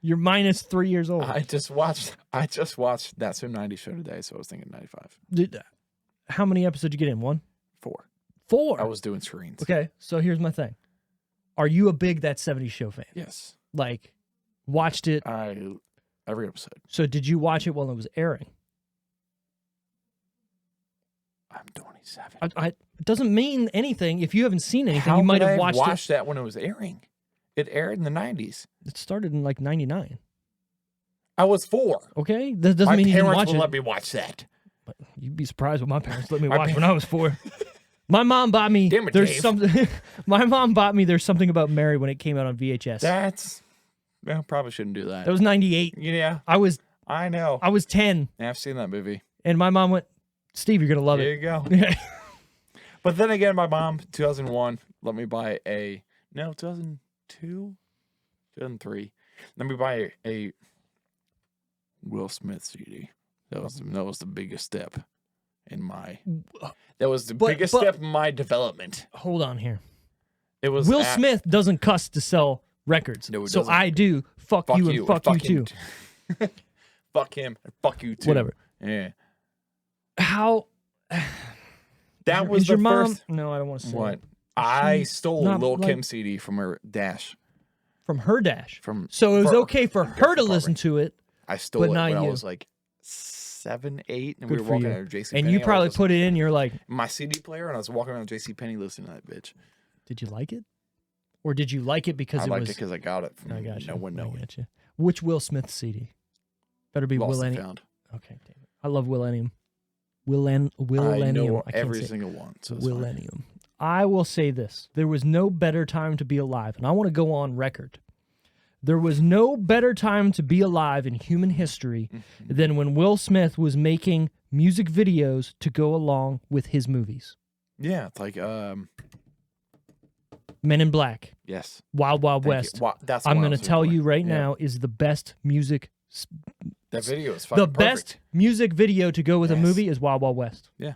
You're minus 3 years old. I just watched That So 90 show today, so I was thinking 95. How many episodes did you get in? 1? 4. 4. I was doing screens. Okay, so here's my thing. Are you a big That 70s Show fan? Yes. Like, watched it? Every episode. So did you watch it while it was airing? I'm 27. It doesn't mean anything. If you haven't seen anything, How you might could I have watched it. that when it was airing. It aired in the 90s. It started in like 99. I was 4. Okay? That doesn't My mean you didn't parents watch would it. let me watch that. But you'd be surprised what my parents let me My watch when I was 4. My mom bought me Damn it, there's Dave. something my mom bought me There's Something About Mary when it came out on VHS. Probably shouldn't do that. That was 98. Yeah, I was I know. 10 Yeah, I've seen that movie. and my mom went, "Steve, you're going to love There it." you go. Yeah. But then again, my mom, 2001, let me buy 2002, 2003. Let me buy a Will Smith CD. That was the biggest step in my. That was the biggest step in my development. Hold on here. It was Will Smith doesn't cuss to sell records. No, it so doesn't. I do. Fuck you and fuck you too. Fuck him and fuck you too. Whatever. Yeah. How That was is the your mom? first. No, I don't want to say What? I stole not Lil like- Kim CD from her dash. from her dash. So it was okay for her to listen to it, I stole but it not when I you. was like 7, 8, and Good we were for walking you. out of JC and you probably put it in. You're like, my CD player, and I was walking around JC Penney listening to that bitch. did you like it, or did you like it because I it liked was? it because I got it from I got you. no one I knowing. got you. Which Will Smith CD? Better be Lost and Millennium. found. Okay, damn it. I love Millennium. I Millennium. know I can't every say it. single one. So it's fine. Millennium. I will say this. There was no better time to be alive, and I want to go on record. There was no better time to be alive in human history than when Will Smith was making music videos to go along with his movies. Yeah, it's like Men in Black, yes. Wild Wild Thank you. West. That's I'm going going to tell you right now is the best music. that video is fucking The best perfect. music video to go with a Yes. movie is Wild Wild West. Yeah.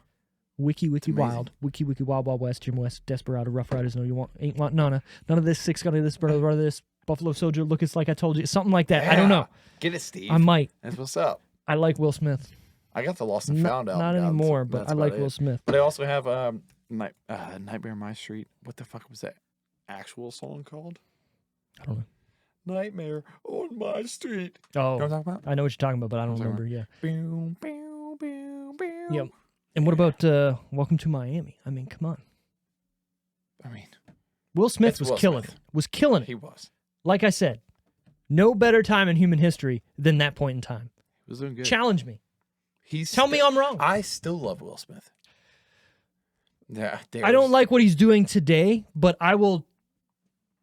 Wiki amazing. Wild. Wiki Wild Wild West. Jim West. Desperado. Rough Riders. No, you want ain't want none of this. Six gun of this. Brother of this. Buffalo Soldier. Look, it's like I told you. Something like that. I don't know. Get it, Steve. I might. That's what's up. I like Will Smith. I got the Lost and Found album. Not down, anymore, so but that's I like about Will it. Smith. But I also have Nightmare on My Street. What the fuck was that actual song called? I don't know. Nightmare on My Street. Oh, You know what I'm talking about? I know what you're talking about, but I don't Sorry. remember. Yeah. Boom, boom, boom, boom. Yep. And what about Welcome to Miami? I mean, come on. I mean, Will Smith It's was Will killing Smith. it. Was killing it. he was. Like I said, no better time in human history than that point in time. He was doing good. Challenge me. He's Tell me I'm wrong. I still love Will Smith. Yeah, I don't like what he's doing today, but I will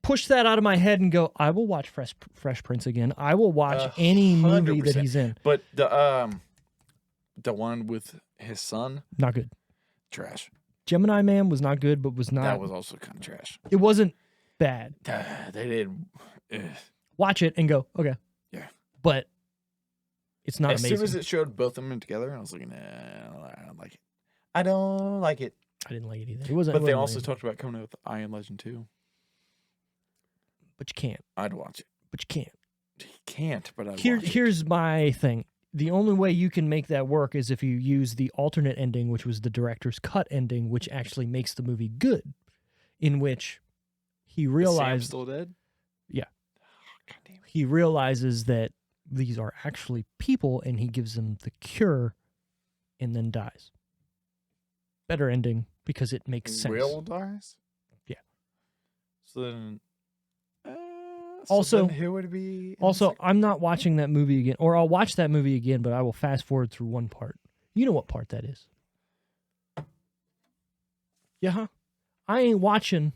push that out of my head and go, I will watch Fresh Prince again. I will watch any movie that 100%. he's in. But the one with his son, Not good. trash. Gemini Man was not good, but was not. That was also kind of trash. It wasn't bad. They did. Watch it and go, okay. Yeah. But it's not As amazing. soon as it showed both of them together, I was like, nah, I don't like it. I don't like it. I didn't like it either. It wasn't. But it they wasn't also amazing. talked about coming out with I Am Legend 2. But you can't. I'd watch it. But you can't. He can't, but I'd watch it. Here's my thing. The only way you can make that work is if you use the alternate ending, which was the director's cut ending, which actually makes the movie good, in which he Is Sam realized still dead? Yeah. God damn it. he realizes that these are actually people, and he gives them the cure, and then dies. Better ending because it makes sense. Will dies? Yeah. So then. Also- then who would it be? in the Also, second- I'm not watching that movie again, or I'll watch that movie again, but I will fast forward through one part. You know what part that is? Yeah, huh? I ain't watching.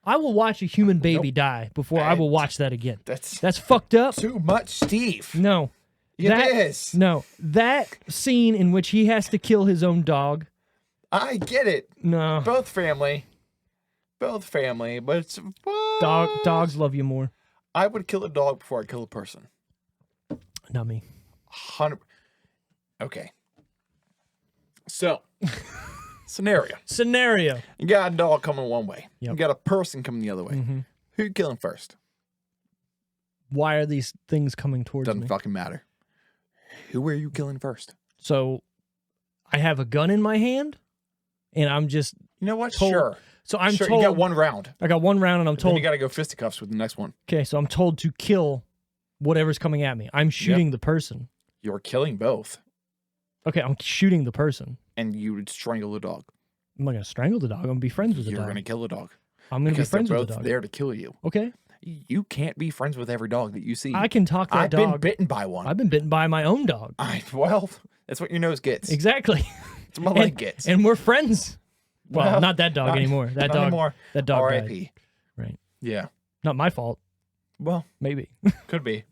I will watch a human baby Nope. die before I will watch that again. That's That's fucked up. too much, Steve. No. It that, is. No. That scene in which he has to kill his own dog. I get it. No. Both family, but it's Dogs love you more. I would kill a dog before I kill a person. Not me. 100. Okay. So, scenario. You got a dog coming one way. Yep. You got a person coming the other way. Mm-hmm. Who you killing first? Why are these things coming towards Doesn't me? fucking matter. Who are you killing first? So, I have a gun in my hand, and I'm just You know what? told. Sure. So I'm Sure, told. you got one round. I got one round, and I'm Then told. you got to go fisticuffs with the next one. Okay, so I'm told to kill whatever's coming at me. I'm shooting the person. You're killing both, Okay, I'm shooting the person. and you would strangle the dog. I'm not gonna strangle the dog. I'm gonna be friends with the You're dog. going to kill the dog. I'm gonna be Because they're friends with both the dog. there to kill you. Okay, You can't be friends with every dog that you see. I can talk that I've dog. been bitten by one. I've been bitten by my own dog. Well, that's what your nose gets. Exactly. That's what my leg gets. And we're friends. Well, not that dog not- anymore. That not dog. anymore. That dog died. R.I.P. Right. Yeah. Not my fault. Well, Maybe. could be.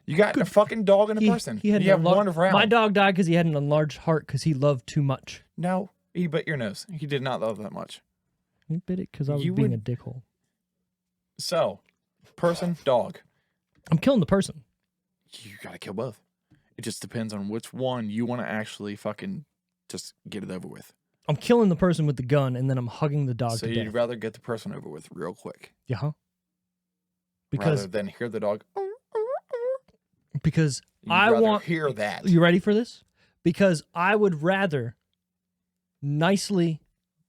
You got a fucking dog and a person. He had you an have one round. My dog died because he had an enlarged heart because he loved too much. No, he bit your nose. He did not love that much. He bit it because I was You being would- a dickhole. So, person, dog. I'm killing the person. You gotta kill both. It just depends on which one you want to actually fucking just get it over with. I'm killing the person with the gun, and then I'm hugging the dog So to you'd death. rather get the person over with real quick Yeah. rather Because than hear the dog. You'd I rather want. hear that. You ready for this? Because I would rather nicely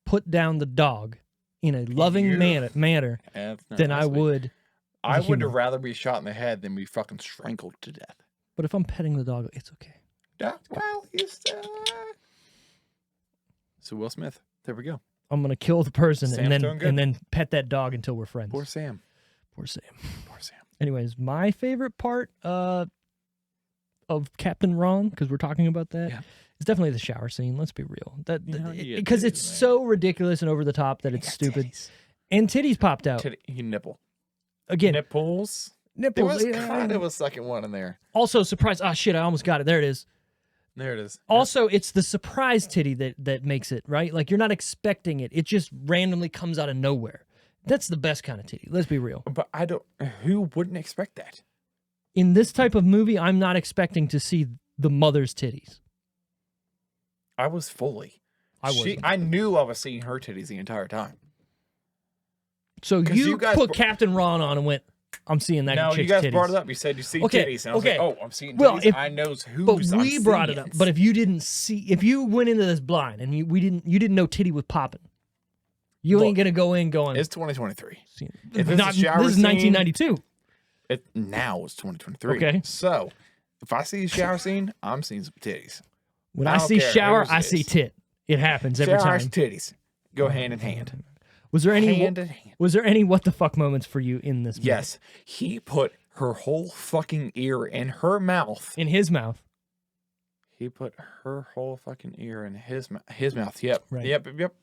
put down the dog in a loving You- manner That's not than I nice, but would. I as a would human. rather be shot in the head than be fucking strangled to death. But if I'm petting the dog, it's okay. Yeah, well, so Will Smith. There we go. I'm gonna kill the person Sam's doing good. and then pet that dog until we're friends. Poor Sam. Poor Sam. Poor Sam. Anyways, my favorite part of Captain Ron, because we're talking about that, Yeah. is definitely the shower scene. Let's be real. You get Because it's titties, man. so ridiculous and over the top that it's Got stupid. titties. And titties popped out Nipple. again. Nipples. There Nipples. was yeah. kind of a second one in there. Also, surprise! Ah, shit! I almost got it. There it is. There it is. Also, it's the surprise titty that makes it right. Like you're not expecting it. It just randomly comes out of nowhere. That's the best kind of titty. Let's be real. But I don't. Who wouldn't expect that? In this type of movie, I'm not expecting to see the mother's titties. I was fully. I wasn't. I knew I was seeing her titties the entire time. So 'Cause you you guys put br- Captain Ron on and went, I'm seeing that No, chick's you guys titties. brought it up. You said you see Okay, titties, and I was okay. like, "Oh, I'm seeing titties." Well, if- I knows who's. But I'm we brought it seeing up. But if you didn't see, if you went into this blind and you didn't know titty was popping, you ain't Look, gonna go in going. it's 2023. See, if it's a shower this is scene- 1992. Now it's 2023. Okay. So if I see a shower scene, I'm seeing some titties. When I I don't see care shower, whose I it see is. tit. It happens every Showers, time. titties go hand in hand. Was there any? Hand in hand. Was there any what the fuck moments for you in this movie? Yes, he put her whole fucking ear in her mouth. In his mouth. He put her whole fucking ear in his mouth. Yep. Right. Yep.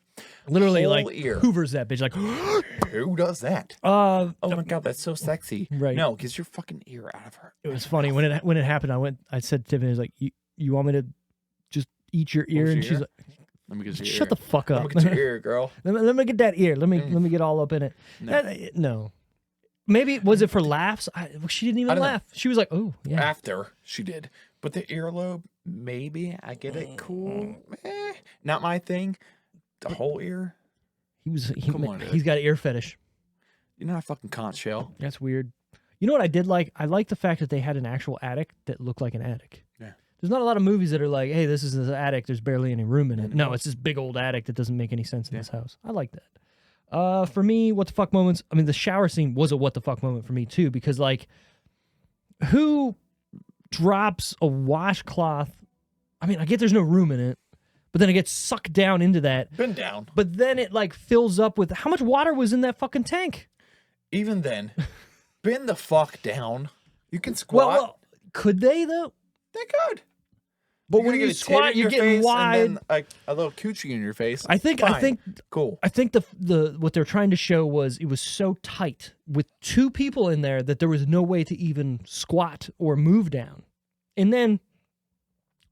Literally, Whole like ear. hoovers that bitch. Like, Who does that? uh, Oh my god, that's so sexy. Right. No, get your fucking ear out of her. it was funny when it happened. I said to Tiffany, I was like, you want me to just eat your ear? What's And your she's ear? like, Let me get your shut ear. the fuck up. Let me get your ear, girl. let me get that ear. Let me get all up in it. No. No. Maybe was it for laughs? She didn't I even don't know. laugh. She was like, "Oh yeah." After she did. But the earlobe, maybe I get it cool. Not my thing. The whole ear. Come on, dude. He's got an ear fetish. You're not a fucking conch shell. That's weird. You know what I did like? I like the fact that they had an actual attic that looked like an attic. Yeah. There's not a lot of movies that are like, hey, this is an attic. There's barely any room in it. No, it's this big old attic that doesn't make any sense in this house. I like that. For me, what the fuck moments? I mean, the shower scene was a what the fuck moment for me too, because like, who drops a washcloth? I mean, I get there's no room in it, but then it gets sucked down into that. Been down. But then it like fills up with how much water was in that fucking tank? Even then, bend the fuck down. You can squat. Well, could they though? They could. But You're when gonna you get a tit squat, in you're your getting face wide. and then a little coochie in your face. I think Cool. the what they're trying to show was it was so tight with two people in there that there was no way to even squat or move down. And then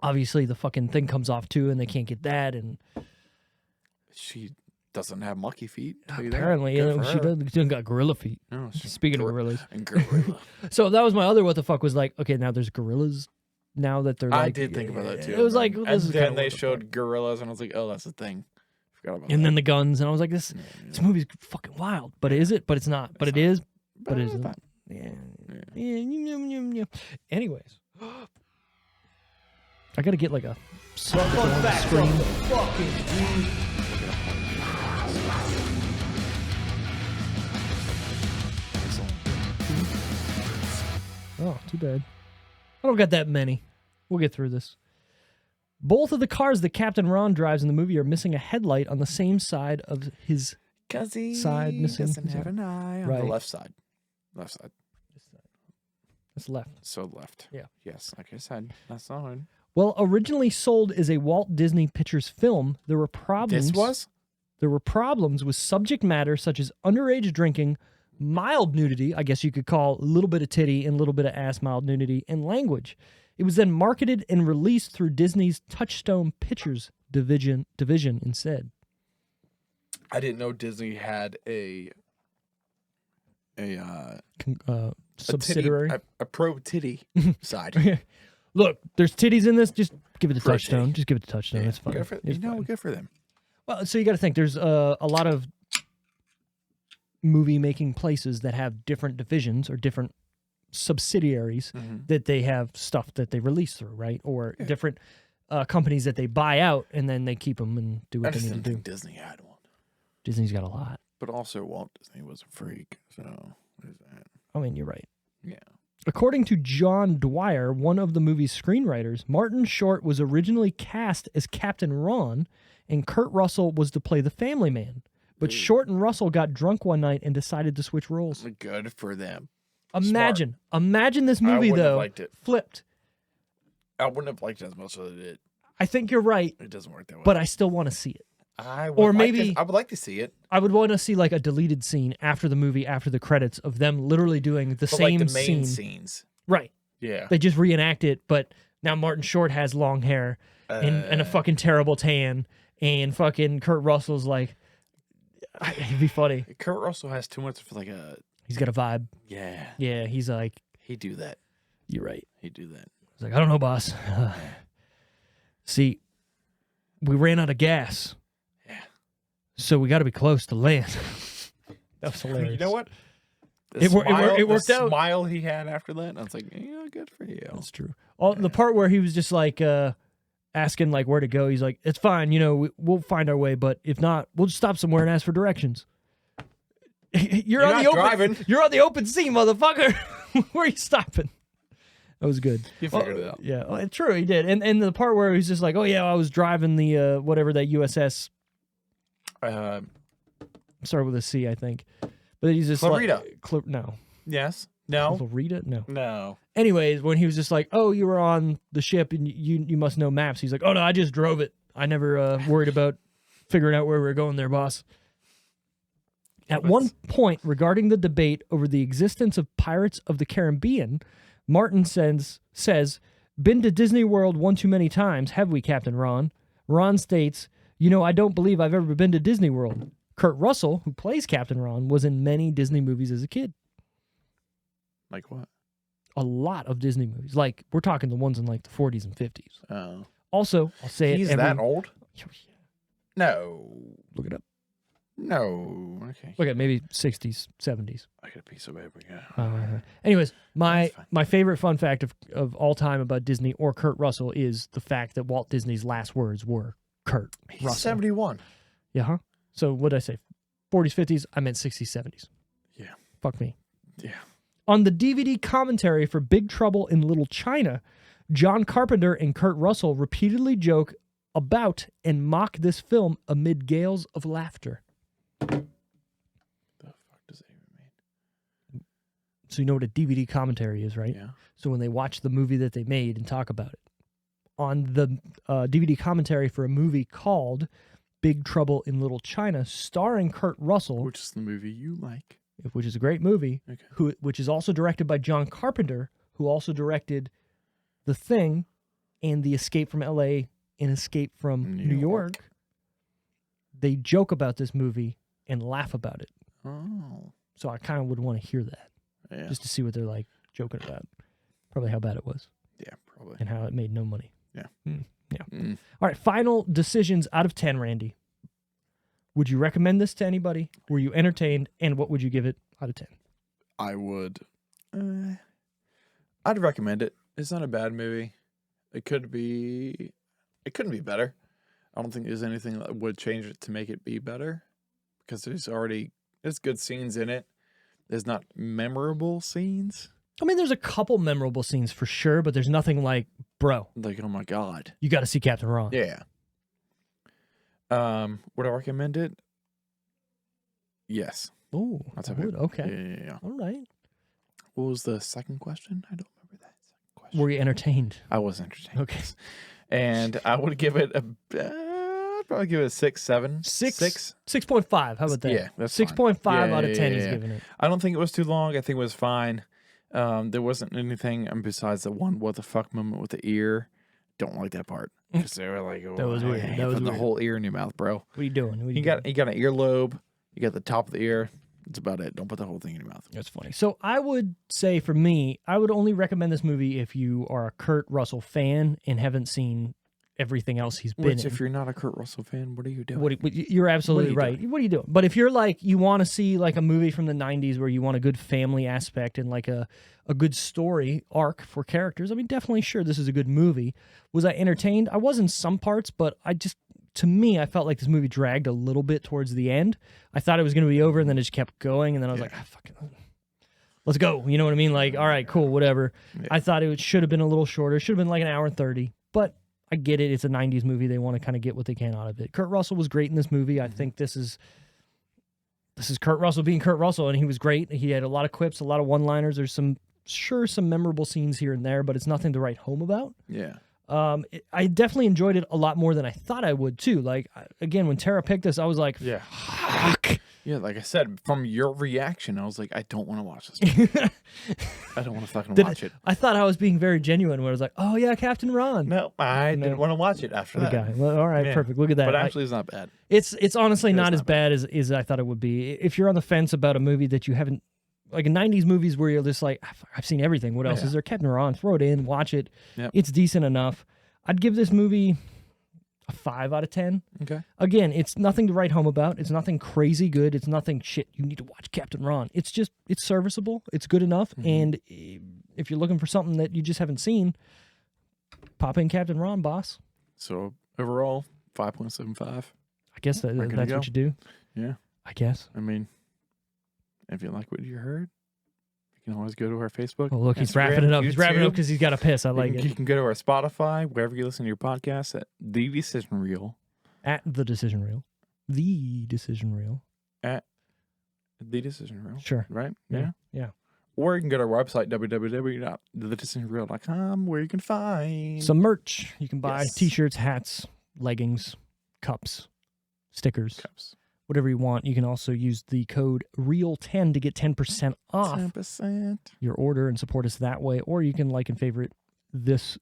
obviously the fucking thing comes off too and they can't get that, and She doesn't have monkey feet. Tell you that. Apparently, Good for she her. doesn't got gorilla feet. No, Speaking of gorillas. Gorilla. So that was my other what the fuck was like, okay, now there's gorillas now that they're like... I did think about that too. It was like... and this is then kinda they what the showed fuck. gorillas, and I was like, oh, that's a thing. Forgot about And that. then the guns, and I was like, this movie's fucking wild. But is it? But it's not. But it is. But it isn't. Yeah. Anyways. I gotta get like a... Fun fact screen. Oh, too bad. I don't got that many. We'll get through this. Both of the cars that Captain Ron drives in the movie are missing a headlight on the same side of his... Because he Side missing. doesn't have an eye on Right. the left side. Left side. That's left. So left. Yeah. Yes, like I said, that's on. Well, originally sold as a Walt Disney Pictures film, there were problems. This was? There were problems with subject matter such as underage drinking, mild nudity, I guess you could call a little bit of titty and a little bit of ass mild nudity, and language. It was then marketed and released through Disney's Touchstone Pictures division instead. I didn't know Disney had a Subsidiary. a pro titty side. Look, there's titties in this. Just give it to Pro Touchstone. titty. Just give it to Touchstone. Yeah, It's fine. good for, It's fine. good for them. Well, so you got to think there's a lot of movie making places that have different divisions or different subsidiaries that they have stuff that they release through, right? Or different companies that they buy out and then they keep them and do I what they just need to didn't do. think Disney had one. Disney's got a lot. But also Walt Disney was a freak, so what is that? I mean, you're right. Yeah. According to John Dwyer, one of the movie's screenwriters, Martin Short was originally cast as Captain Ron, and Kurt Russell was to play the family man. But Short and Russell got drunk one night and decided to switch roles. Good for them. Imagine this I movie, wouldn't have though, liked it. flipped. I wouldn't have liked it as much as it did. I think you're right, It doesn't work that way. but I still want to see it. I would or like maybe- to, I would like to see it. I would want to see like a deleted scene after the movie, after the credits, of them literally doing the But same like the main scene. scenes. Right. Yeah. They just reenact it, but now Martin Short has long hair and a fucking terrible tan, and fucking Kurt Russell's like, it'd be funny. Kurt Russell has too much of like a He's got a vibe. yeah. Yeah, he's like, He'd do that. you're right. He'd do that. He's like, I don't know, boss. See, we ran out of gas. Yeah. So we got to be close to land. That was hilarious. You know what? It worked the out. Smile he had after that. I was like, yeah, good for you. That's true. The part where he was just like asking like where to go, he's like, it's fine, we'll find our way, but if not, we'll just stop somewhere and ask for directions. You're on not the open. driving. You're on the open sea, motherfucker. Where are you stopping? That was good. You figured it out. Yeah, well, true, he did. And the part where he's just like, oh yeah, I was driving the whatever that USS started with a C, I think. But he's just Clarita. like no. Yes. No. Clarita? No. No. Anyways, when he was just like, "Oh, you were on the ship and you must know maps," he's like, "Oh no, I just drove it. I never worried about figuring out where we were going there, boss." At one point, regarding the debate over the existence of Pirates of the Caribbean, Martin says, "Been to Disney World one too many times, have we, Captain Ron?" Ron states, I don't believe I've ever been to Disney World." Kurt Russell, who plays Captain Ron, was in many Disney movies as a kid. Like what? A lot of Disney movies. Like, we're talking the ones in like the 40s and 50s. Oh. Also, I'll say He's it. that old? Yeah. No. Look it up. No. Okay. Look at maybe 60s, 70s. I got a piece of paper. Yeah. Anyways, my That's fine. my favorite fun fact of all time about Disney or Kurt Russell is the fact that Walt Disney's last words were Kurt He's Russell. 71. Yeah, huh? So what did I say? 40s, 50s? I meant 60s, 70s. Yeah. Fuck me. Yeah. On the DVD commentary for Big Trouble in Little China, John Carpenter and Kurt Russell repeatedly joke about and mock this film amid gales of laughter. The fuck does that even mean? So you know what a DVD commentary is, right? Yeah. So when they watch the movie that they made and talk about it. On the DVD commentary for a movie called Big Trouble in Little China, starring Kurt Russell, Which is the movie you like. which is a great movie, Okay. which is also directed by John Carpenter, who also directed The Thing and The Escape from L.A. and Escape from New York. they joke about this movie and laugh about it. Oh. So I kind of would want to hear that Yeah. just to see what they're like joking about. Probably how bad it was Yeah, probably. and how it made no money. Yeah. Yeah. Mm. All right, final decisions out of 10, Randy. Would you recommend this to anybody? Were you entertained? And what would you give it out of 10? I would. I'd recommend it. It's not a bad movie. It couldn't be better. I don't think there's anything that would change it to make it be better, because there's good scenes in it. There's not memorable scenes. I mean, there's a couple memorable scenes for sure, but there's nothing like, bro, Like, oh my God. you got to see Captain Ron. Yeah. Would I recommend it? Yes. Oh, That's I okay. would. Okay. Yeah. All right. What was the second question? I don't remember that second question. Were you entertained? I was entertained. Okay. And I would give it I'd probably give it a 6, 7. 6.5. How about that? Yeah, that's fine. 6.5 out of 10 he's yeah. giving it. I don't think it was too long. I think it was fine. There wasn't anything besides the one what the fuck moment with the ear. Don't like that part. Because they were like, oh, That was weird. hey, That was put the weird. whole ear in your mouth, bro. What are you doing? What are You doing? got an earlobe. You got the top of the ear. That's about it. Don't put the whole thing in your mouth. That's funny. So I would say for me, I would only recommend this movie if you are a Kurt Russell fan and haven't seen everything else he's been Which, in. if you're not a Kurt Russell fan, what are you doing? You're absolutely What are you right. What are you doing? But if you're like, you want to see like a movie from the 90s where you want a good family aspect and like a good story arc for characters, I mean, definitely sure this is a good movie. Was I entertained? I was in some parts, but to me, I felt like this movie dragged a little bit towards the end. I thought it was going to be over and then it just kept going. And then I was like, fucking, let's go. You know what I mean? Like, all right, cool, whatever. Yeah. I thought it should have been a little shorter. It should have been like an hour and 30, but I get it. It's a 90s movie. They want to kind of get what they can out of it. Kurt Russell was great in this movie. I think this is Kurt Russell being Kurt Russell, and he was great. He had a lot of quips, a lot of one-liners. There's some memorable scenes here and there, but it's nothing to write home about. Yeah. I definitely enjoyed it a lot more than I thought I would too. Like, again, when Tara picked this, I was like, Yeah. fuck. Yeah, like I said, from your reaction, I was like, I don't want to watch this movie. I don't want to fucking watch it. I thought I was being very genuine when I was like, oh yeah, Captain Ron. No, I didn't want to watch it after The that. guy. Well, all right, Yeah. perfect. Look at that. But actually, it's not bad. It's honestly not not as bad as I thought it would be. If you're on the fence about a movie that you haven't, like in 90s movies where you're just like, I've seen everything. What else Yeah. is there? Captain Ron, throw it in, watch it. Yep. It's decent enough. I'd give this movie a 5 out of 10. Okay. Again, it's nothing to write home about. It's nothing crazy good. It's nothing shit. You need to watch Captain Ron. It's serviceable. It's good enough. Mm-hmm. And if you're looking for something that you just haven't seen, pop in Captain Ron, boss. So overall, 5.75. I guess We're gonna that's go. what you do. Yeah. I guess. I mean, if you like what you heard, you can always go to our Facebook. Oh, look, he's Instagram, wrapping it up. He's wrapping it up YouTube. because he's got to piss. I like You it. can go to our Spotify, wherever you listen to your podcast, at The Decision Reel. At The Decision Reel. The Decision Reel. At The Decision Reel. Sure. Right? Yeah. Yeah. Or you can go to our website, www.thedecisionreel.com, where you can find Some merch. You can buy Yes. t-shirts, hats, leggings, cups, stickers, cups. whatever you want. You can also use the code REAL10 to get 10% off 10%. your order and support us that way. Or you can like and favorite this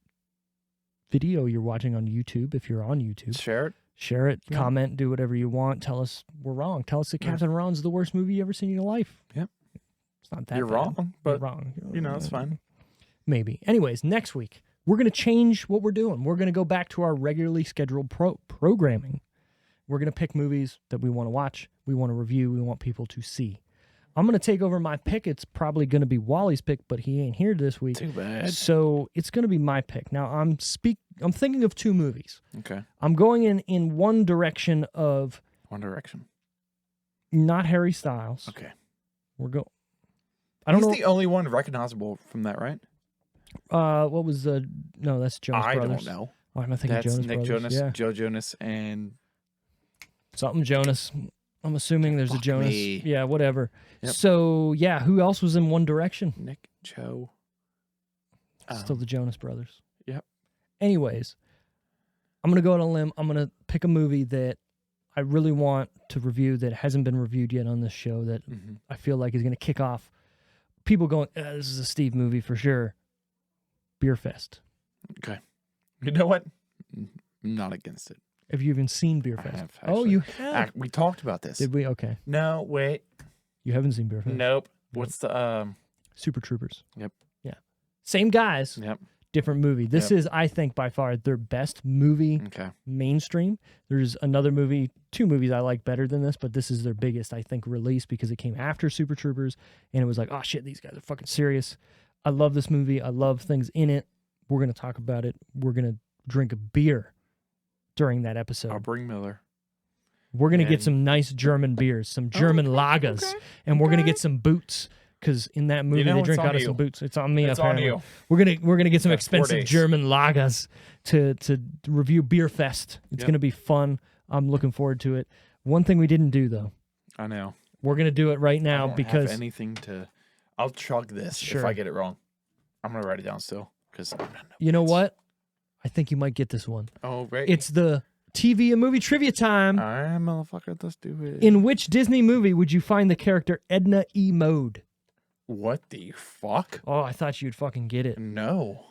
video you're watching on YouTube if you're on YouTube. Share it. Share it, Yeah. comment, do whatever you want. Tell us we're wrong. Tell us that Yeah. Captain Ron's the worst movie you ever seen in your life. Yep. It's not that You're bad. wrong, You're but wrong. you know, it's fine. Maybe. Anyways, next week, we're going to change what we're doing. We're going to go back to our regularly scheduled programming. We're going to pick movies that we want to watch, we want to review, we want people to see. I'm going to take over my pick. It's probably going to be Wally's pick, but he ain't here this week. Too bad. So it's going to be my pick. Now, I'm thinking of two movies. Okay. I'm going in one direction of One Direction. not Harry Styles. Okay. I don't He's know. the only one recognizable from that, right? What was no, that's Jonas I Brothers. don't know. Oh, am I thinking That's Jonas Nick Brothers? Jonas, Yeah. Joe Jonas, and Something Jonas. I'm assuming there's a Fuck Jonas. me. Yeah, whatever. Yep. So, yeah, who else was in One Direction? Nick, Joe. Still the Jonas Brothers. Yep. Anyways, I'm going to go on a limb. I'm going to pick a movie that I really want to review that hasn't been reviewed yet on this show that Mhm. I feel like is going to kick off people going, this is a Steve movie for sure. Beer Fest. Okay. You know what? I'm not against it. Have you even seen Beer I Fest? have, Oh, actually. you have. We talked about this. Did we? Okay. No, wait. You haven't seen Beer Fest. Nope. What's the Super Troopers. Yep. Yeah. Same guys. Yep. Different movie. This is, I think, by far their best movie Okay. mainstream. There's another movie, 2 movies I like better than this, but this is their biggest, I think, release because it came after Super Troopers, and it was like, oh shit, these guys are fucking serious. I love this movie. I love things in it. We're going to talk about it. We're going to drink a beer during that episode. I'll bring Miller. We're going to get and- some nice German beers, some German lagers, okay, and we're going to okay. get some boots. Because in that movie, know they it's drink on out of you. some boots. It's on me. It's on apparently. you. We're gonna get some Got 4 expensive days. German lagers to review Beer Fest. It's Yep. gonna be fun. I'm looking forward to it. One thing we didn't do though, I know. we're gonna do it right I now don't because have anything to. I'll chug this if Sure. I get it wrong. I'm gonna write it down still because you know what? I think you might get this one. Oh, right. It's the TV and movie trivia time. All right, motherfucker. Let's do it. In which Disney movie would you find the character Edna E. Mode? What the fuck? Oh, I thought you'd fucking get it. No.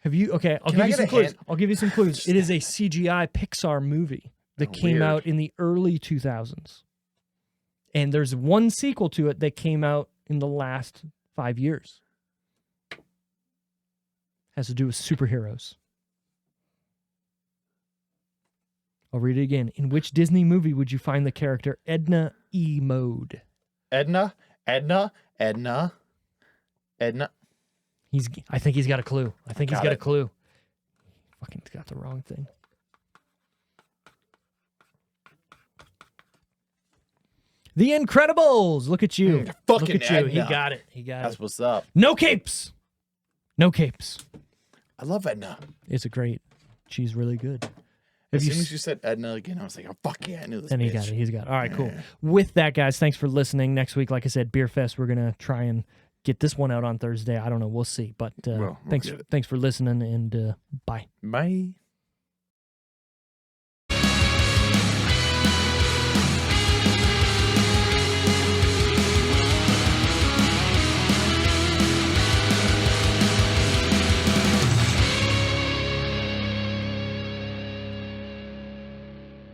Have you? Okay, I'll Can give I you get some a clues. hint? I'll give you some clues. It is a CGI Pixar movie that Oh, came weird. out in the early 2000s. And there's one sequel to it that came out in the last 5 years. Has to do with superheroes. I'll read it again. In which Disney movie would you find the character Edna E. Mode? Edna. I think he's got a clue. I think he's Got got a it. clue. Fucking got the wrong thing. The Incredibles. Look at you. Look fucking at you. He Edna. got it. He got That's it. what's up. No capes. No capes. I love Edna. It's a great. She's really good. As Have soon you as you said Edna again, I was like, oh, fuck yeah, I knew this And he bitch. got it. He's got it. All right, cool. Yeah. With that, guys, thanks for listening. Next week, like I said, Beer Fest. We're gonna try and get this one out on Thursday. I don't know. We'll see. But We'll thanks get it. for listening, and bye. Bye.